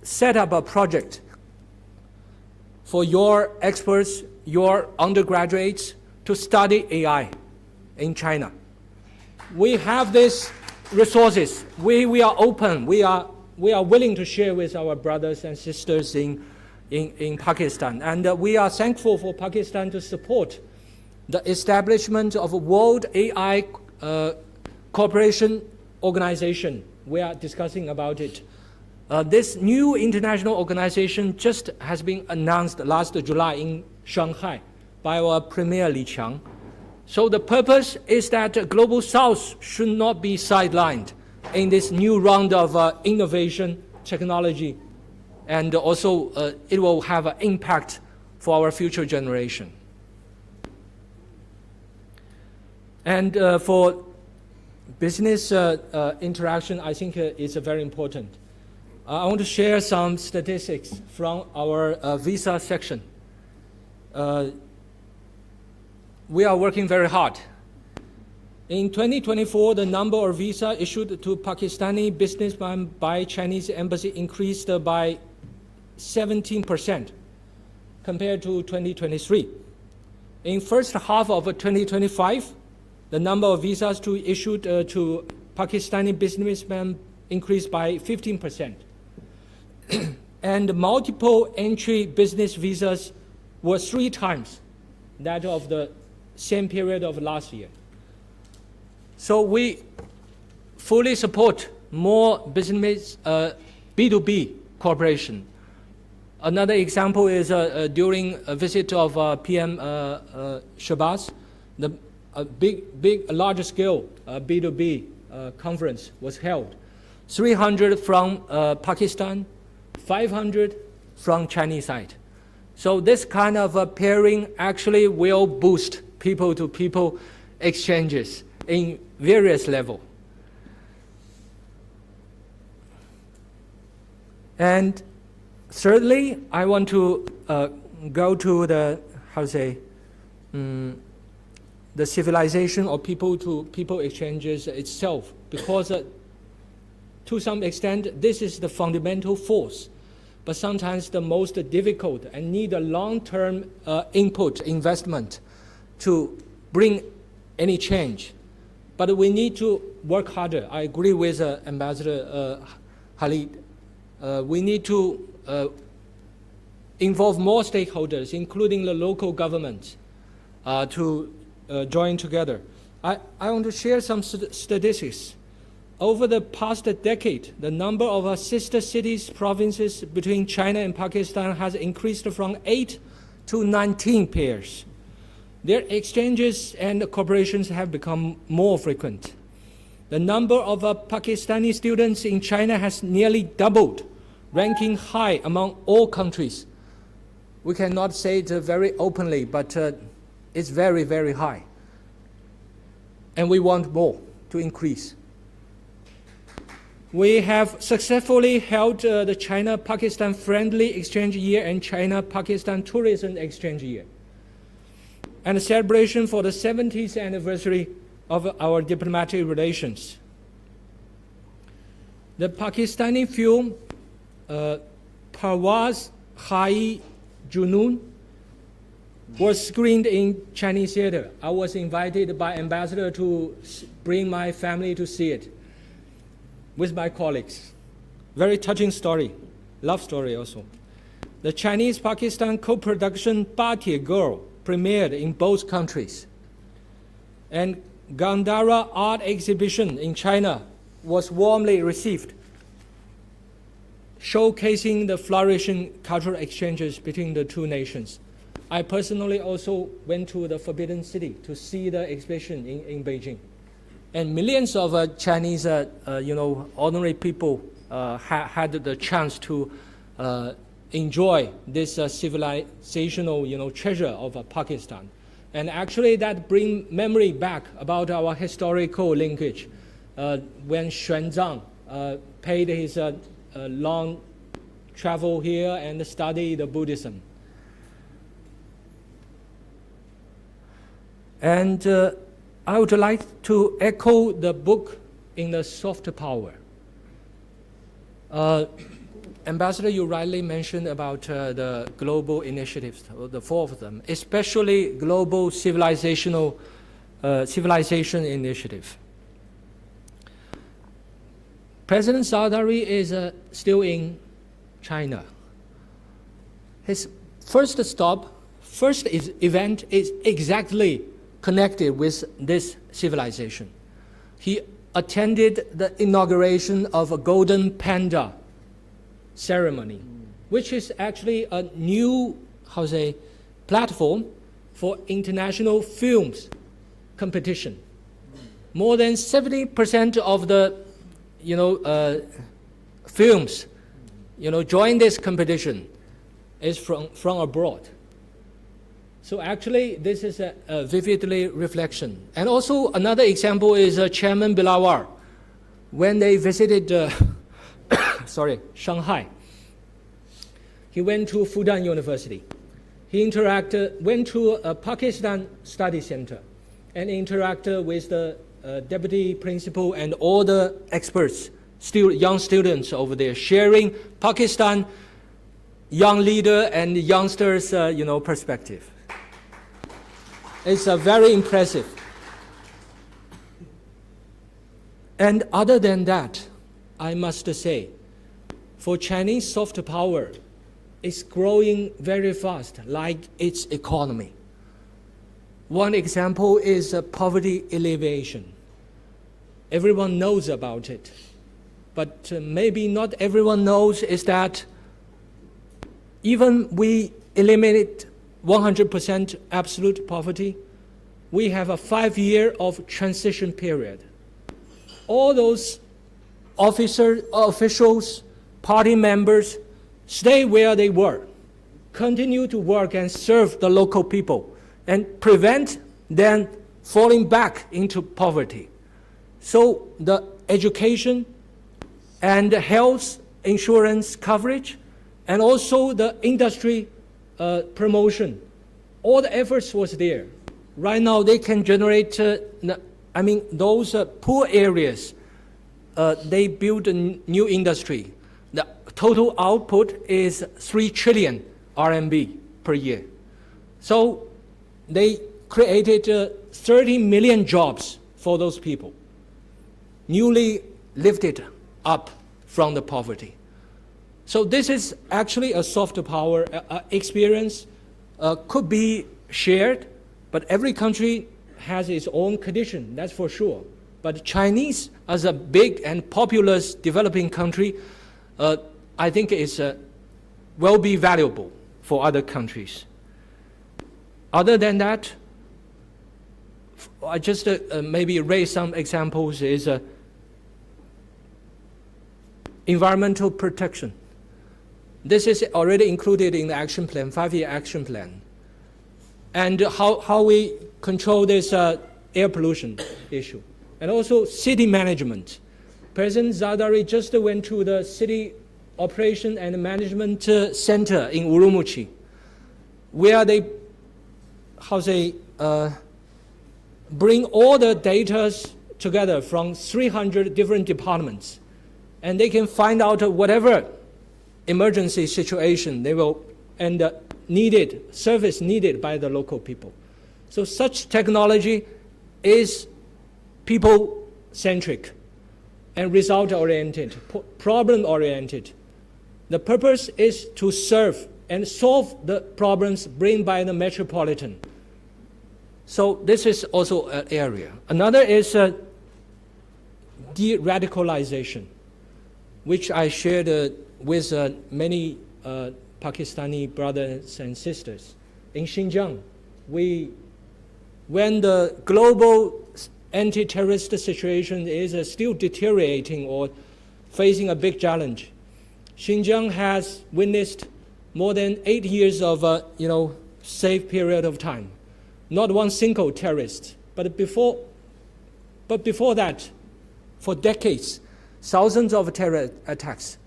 set up a project for your experts, your undergraduates to study AI in China. We have these resources. We are open. We are willing to share with our brothers and sisters in Pakistan. And we are thankful for Pakistan to support the establishment of a World AI Cooperation Organization. We are discussing about it. This new international organization just has been announced last July in Shanghai by our Premier Li Qiang. So the purpose is that Global South should not be sidelined in this new round of innovation, technology, and also it will have an impact for our future generation. And for business interaction, I think is very important. I want to share some statistics from our visa section. We are working very hard. In 2024, the number of visas issued to Pakistani businessmen by Chinese embassy increased by 17% compared to 2023. In first half of 2025, the number of visas issued to Pakistani businessmen increased by 15%. And multiple entry business visas were 3 times that of the same period of last year. So we fully support more business B2B cooperation. Another example is during a visit of PM Shahbaz, a large-scale B2B conference was held. 300 from Pakistan, 500 from Chinese side. So this kind of pairing actually will boost people-to-people exchanges in various levels. And thirdly, I want to go to the, the civilization or people-to-people exchanges itself, because to some extent, this is the fundamental force, but sometimes the most difficult and need a long-term input, investment to bring any change. But we need to work harder. I agree with Ambassador Khalid. We need to involve more stakeholders, including the local government, to join together. I want to share some statistics. Over the past decade, the number of sister cities, provinces between China and Pakistan has increased from 8 to 19 pairs. Their exchanges and cooperations have become more frequent. The number of Pakistani students in China has nearly doubled ranking high among all countries. We cannot say it very openly, but it's very, very high. And we want more to increase. We have successfully held the China-Pakistan Friendly Exchange Year and China-Pakistan Tourism Exchange Year, and a celebration for the 70th anniversary of our diplomatic relations. The Pakistani film Parwaz Hai Junoon was screened in Chinese theater. I was invited by ambassador to bring my family to see it with my colleagues. Very touching story, love story also. The Chinese-Pakistan co-production Ba Tie Girl premiered in both countries. And Gandhara Art Exhibition in China was warmly received, showcasing the flourishing cultural exchanges between the two nations. I personally also went to the Forbidden City to see the exhibition in Beijing. And millions of Chinese, ordinary people had the chance to enjoy this civilizational, treasure of Pakistan. And actually that brings memory back about our historical linkage when Xuanzang paid his long travel here and study the Buddhism. And I would like to echo the book in the soft power. Ambassador, you rightly mentioned about the global initiatives, the four of them, especially global civilization initiative. President Zardari is still in China. His first event is exactly connected with this civilization. He attended the inauguration of a Golden Panda ceremony, which is actually a new, platform for international films competition. More than 70% of the, films, join this competition is from abroad. So actually, this is a vividly reflection. And also another example is Chairman Bilawar. When they visited Shanghai, he went to Fudan University. He went to a Pakistan Study Center and interacted with the deputy principal and all the experts, young students over there, sharing Pakistan young leader and youngsters, perspective. It's very impressive. And other than that, I must say, for Chinese soft power, it's growing very fast, like its economy. One example is poverty alleviation. Everyone knows about it, but maybe not everyone knows is that even we eliminate 100% absolute poverty, we have a 5-year of transition period. All those officials, party members, stay where they were, continue to work and serve the local people, and prevent them falling back into poverty. So the education and the health insurance coverage, and also the industry promotion, all the efforts was there. Right now they can generate, those poor areas, they build a new industry. The total output is 3 trillion RMB per year. So they created 30 million jobs for those people, newly lifted up from the poverty. So this is actually a soft power experience, could be shared, but every country has its own condition, that's for sure. But Chinese, as a big and populous developing country, I think will be valuable for other countries. Other than that, I just maybe raise some examples is environmental protection. This is already included in the action plan, 5-year action plan. And how we control this air pollution issue. And also city management. President Zardari just went to the city operation and management center in Urumqi, where they, bring all the data together from 300 different departments, and they can find out whatever emergency situation they will, and service needed by the local people. So such technology is people-centric and result-oriented, problem-oriented. The purpose is to serve and solve the problems brought by the metropolitan. So this is also an area. Another is de-radicalization, which I shared with many Pakistani brothers and sisters. In Xinjiang, when the global anti-terrorist situation is still deteriorating or facing a big challenge, Xinjiang has witnessed more than 8 years of safe period of time. Not one single terrorist. But before that, for decades, thousands of terror attacks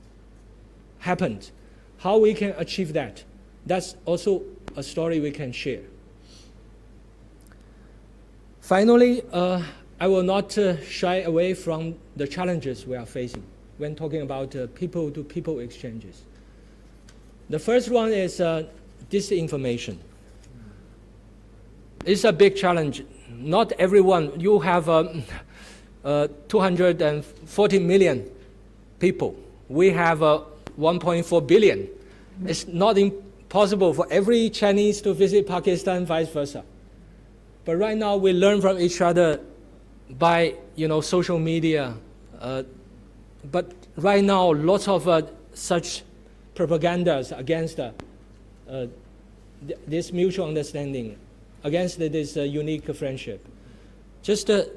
happened. How we can achieve that? That's also a story we can share. Finally, I will not shy away from the challenges we are facing when talking about people-to-people exchanges. The first one is disinformation. It's a big challenge. Not everyone, you have 240 million people. We have 1.4 billion. It's not impossible for every Chinese to visit Pakistan, vice versa. But right now we learn from each other by social media. But right now lots of such propagandas against this mutual understanding, against this unique friendship. Just to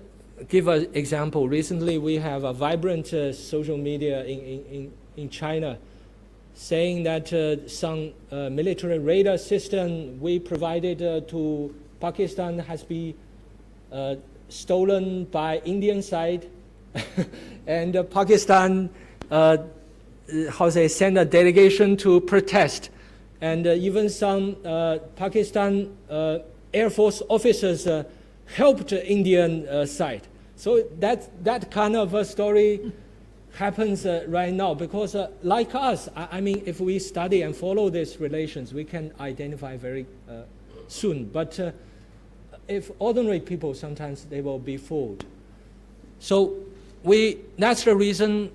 give an example, recently we have a vibrant social media in China saying that some military radar system we provided to Pakistan has been stolen by Indian side, and Pakistan send a delegation to protest, and even some Pakistan Air Force officers helped Indian side. So that kind of a story happens right now because like us, if we study and follow these relations, we can identify very soon. But if ordinary people, sometimes they will be fooled. So that's the reason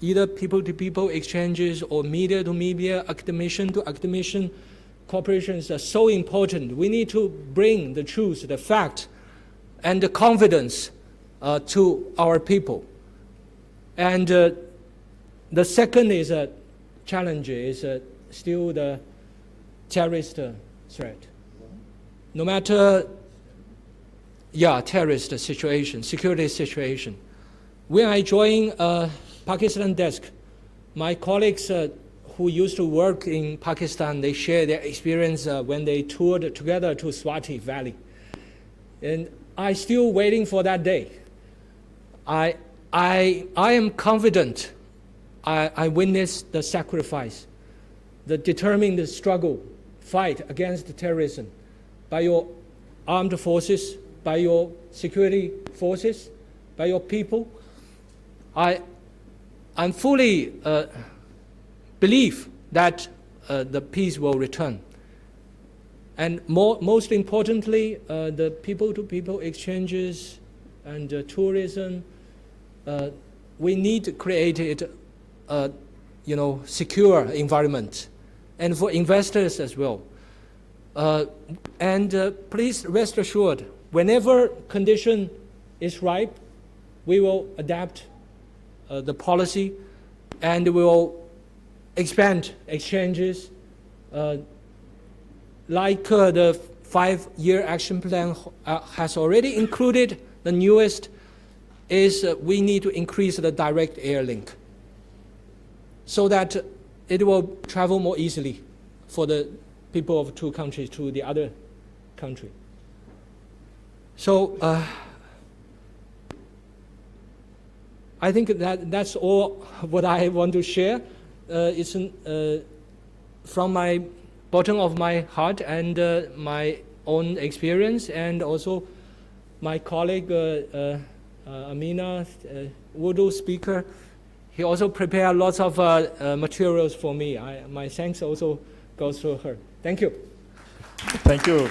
either people-to-people exchanges or media-to-media, academician-to-academician cooperations are so important. We need to bring the truth, the fact, and the confidence to our people. And the second challenge is still the terrorist threat. No matter, terrorist situation, security situation. When I joined Pakistan desk, my colleagues who used to work in Pakistan, they share their experience when they toured together to Swati Valley. And I'm still waiting for that day. I am confident I witnessed the sacrifice, the determined struggle, fight against terrorism by your armed forces, by your security forces, by your people. I'm fully believe that the peace will return. And most importantly, the people-to-people exchanges and tourism, we need to create a secure environment, and for investors as well. And please rest assured, whenever condition is ripe, we will adapt the policy, and we will expand exchanges. Like the 5-year action plan has already included, the newest is we need to increase the direct air link so that it will travel more easily for the people of two countries to the other country. So I think that's all what I want to share. It's from my bottom of my heart and my own experience, and also my colleague Amina, Urdu speaker. He also prepared lots of materials for me. My thanks also goes to her. Thank you. Thank you.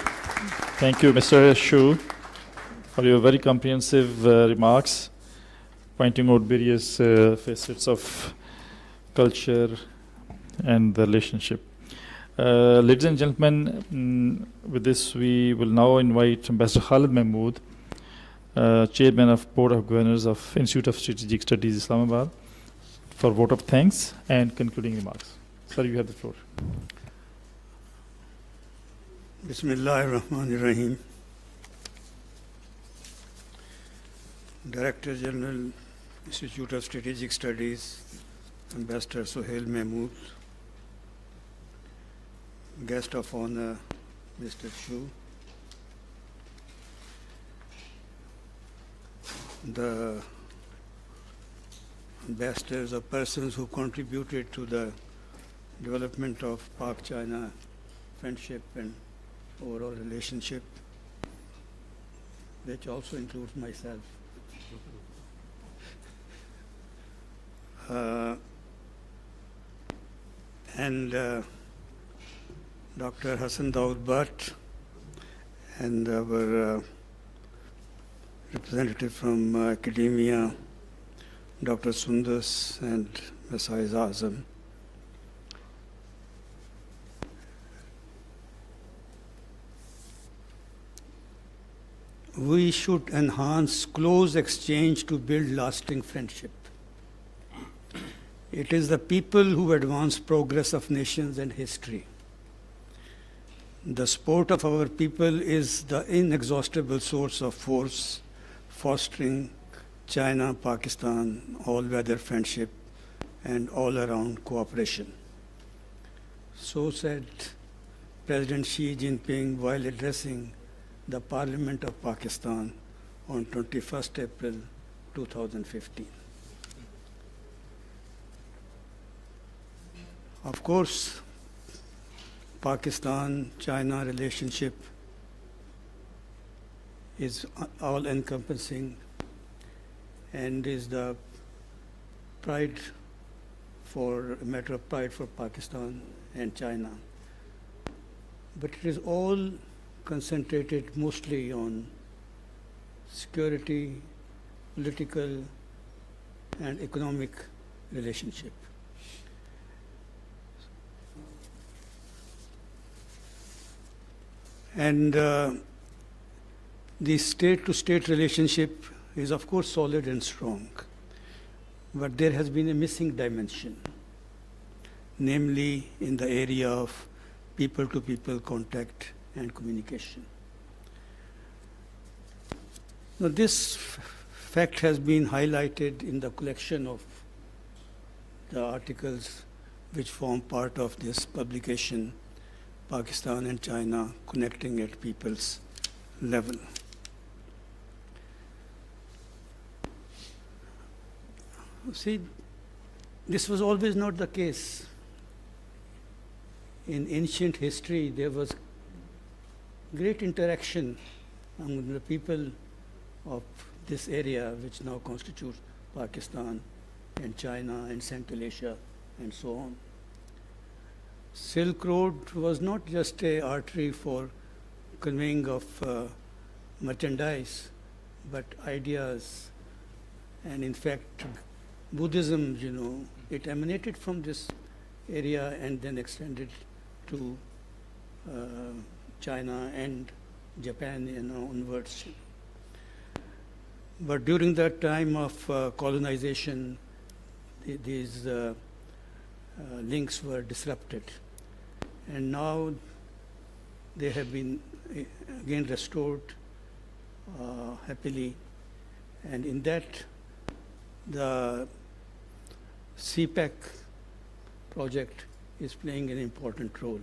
Thank you, Mr. Shu, for your very comprehensive remarks, pointing out various facets of culture and the relationship. Ladies and gentlemen, with this we will now invite Ambassador Khalid Mahmood, Chairman of Board of Governors of Institute of Strategic Studies, Islamabad, for vote of thanks and concluding remarks. Sir, you have the floor. Bismillahir Rahmanir Rahim. Director General, Institute of Strategic Studies, Ambassador Suhail Mahmood, Guest of Honor, Mr. Shu, the ambassadors or persons who contributed to the development of Pak-China friendship and overall relationship, which also includes myself. And Dr. Hassan Daud Bhatt and our representative from academia, Dr. Sundas and Messiah Azam. We should enhance close exchange to build lasting friendship. It is the people who advance progress of nations and history. The support of our people is the inexhaustible source of force, fostering China-Pakistan all-weather friendship and all-around cooperation. So said President Xi Jinping while addressing the Parliament of Pakistan on 21st April 2015. Of course, Pakistan-China relationship is all-encompassing and is the pride for a matter of pride for Pakistan and China. But it is all concentrated mostly on security, political, and economic relationship. And the state-to-state relationship is, of course, solid and strong. But there has been a missing dimension, namely in the area of people-to-people contact and communication. Now, this fact has been highlighted in the collection of the articles which form part of this publication, Pakistan and China Connecting at People's Level. See, this was always not the case. In ancient history, there was great interaction among the people of this area, which now constitutes Pakistan and China and Central Asia and so on. Silk Road was not just an artery for conveying of merchandise, but ideas. And in fact, Buddhism, it emanated from this area and then extended to China and Japan, onwards. But during that time of colonization, these links were disrupted. And now they have been again restored happily. And in that, the CPEC project is playing an important role.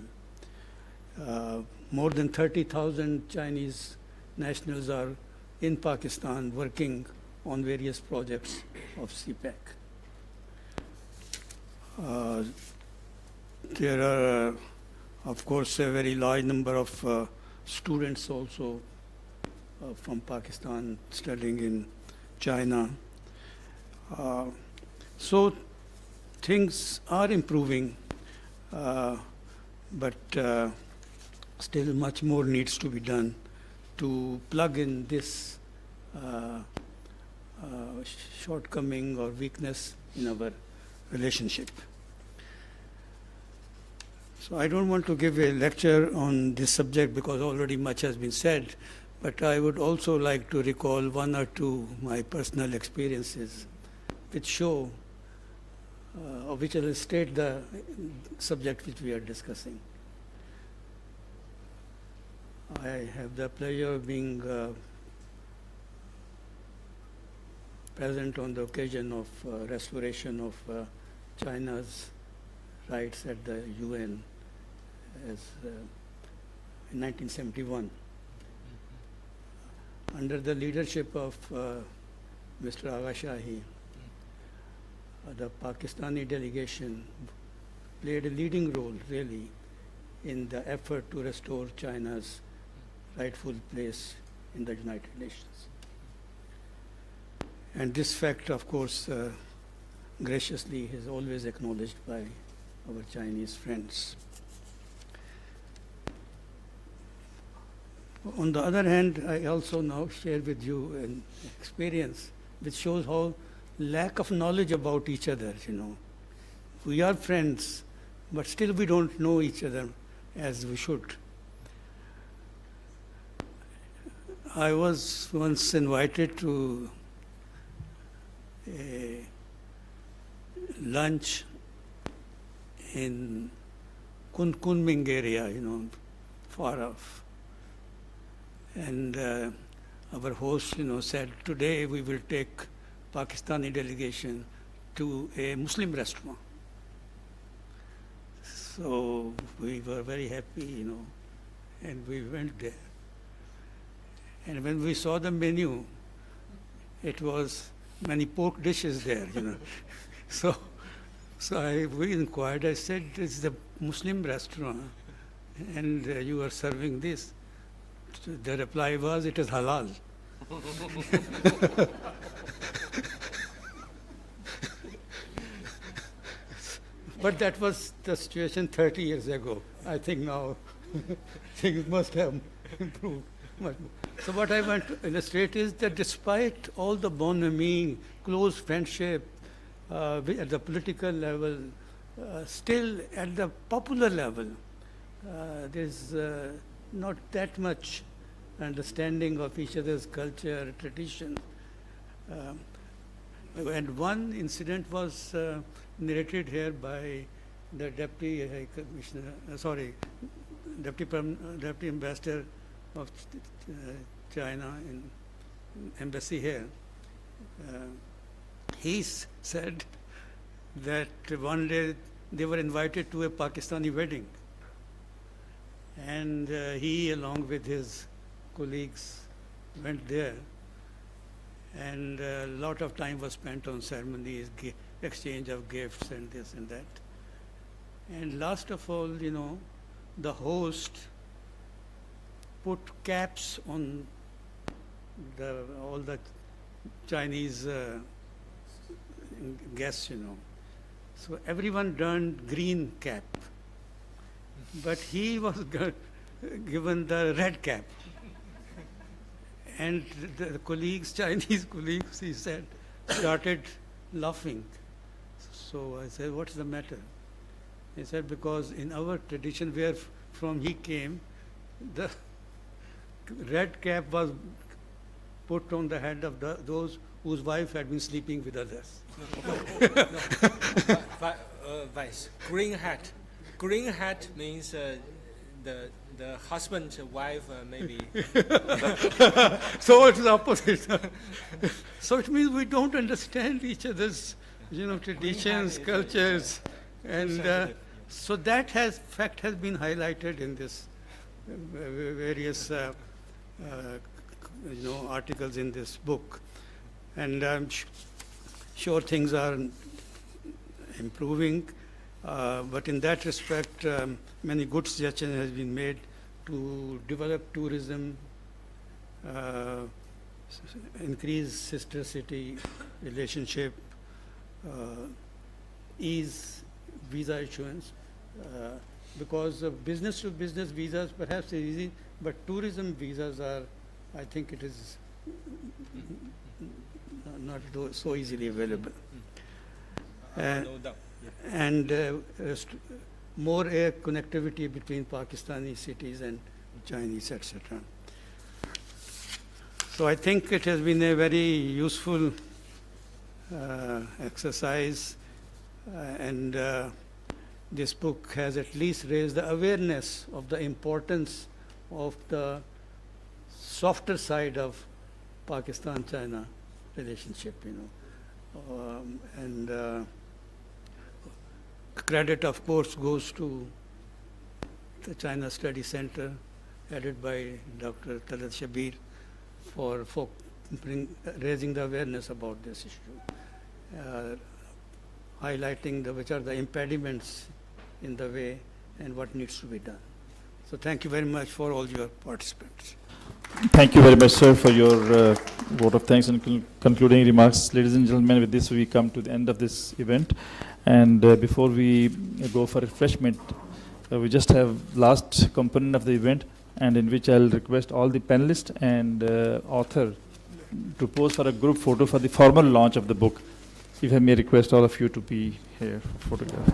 More than 30,000 Chinese nationals are in Pakistan working on various projects of CPEC. There are, of course, a very large number of students also from Pakistan studying in China. So things are improving, but still much more needs to be done to plug in this shortcoming or weakness in our relationship. So I don't want to give a lecture on this subject because already much has been said, but I would also like to recall one or two my personal experiences which show or which illustrate the subject which we are discussing. I have the pleasure of being present on the occasion of restoration of China's rights at the UN as in 1971. Under the leadership of Mr. Agha Shahi, the Pakistani delegation played a leading role really in the effort to restore China's rightful place in the United Nations. And this fact, of course, graciously is always acknowledged by our Chinese friends. On the other hand, I also now share with you an experience which shows how lack of knowledge about each other, We are friends, but still we don't know each other as we should. I was once invited to a lunch in Kunming area, far off. And our host, said, today we will take Pakistani delegation to a Muslim restaurant. So we were very happy, and we went there. And when we saw the menu, it was many pork dishes there, So we inquired, I said, this is a Muslim restaurant, and you are serving this. The reply was, it is halal. But that was the situation 30 years ago. I think now things must have improved much more. So what I want to illustrate is that despite all the bonhomie, close friendship at the political level, still at the popular level, there's not that much understanding of each other's culture, tradition. And one incident was narrated here by the Deputy High Commissioner, Deputy Ambassador of China in embassy here. He said that one day they were invited to a Pakistani wedding, and he, along with his colleagues, went there, and a lot of time was spent on ceremonies, exchange of gifts and this and that. And last of all, the host put caps on all the Chinese guests, So everyone donned green cap, but he was given the red cap. And the colleagues, Chinese colleagues, he said, started laughing. So I said, what's the matter? He said, because in our tradition where from he came, the red cap was put on the head of those whose wife had been sleeping with others. Vice, green hat. Green hat means the husband's wife maybe. So it's the opposite. So it means we don't understand each other's, traditions, cultures, And so that fact has been highlighted in this various articles in this book. And I'm sure things are improving, but in that respect, many good suggestions has been made to develop tourism, increase sister city relationship, ease visa issuance, because business to business visas perhaps is easy, but tourism visas are, I think it is not so easily available. And more air connectivity between Pakistani cities and Chinese, etc. So I think it has been a very useful exercise, and this book has at least raised the awareness of the importance of the softer side of Pakistan-China relationship, and credit, of course, goes to the China Study Center, headed by Dr. Talat Shabir, for raising the awareness about this issue, highlighting which are the impediments in the way and what needs to be done. So thank you very much for all your participants. Thank you very much, sir, for your vote of thanks and concluding remarks. Ladies and gentlemen, with this we come to the end of this event. And before we go for refreshment, we just have last component of the event, and in which I'll request all the panelists and author to pose for a group photo for the formal launch of the book. If I may request all of you to be here for photograph.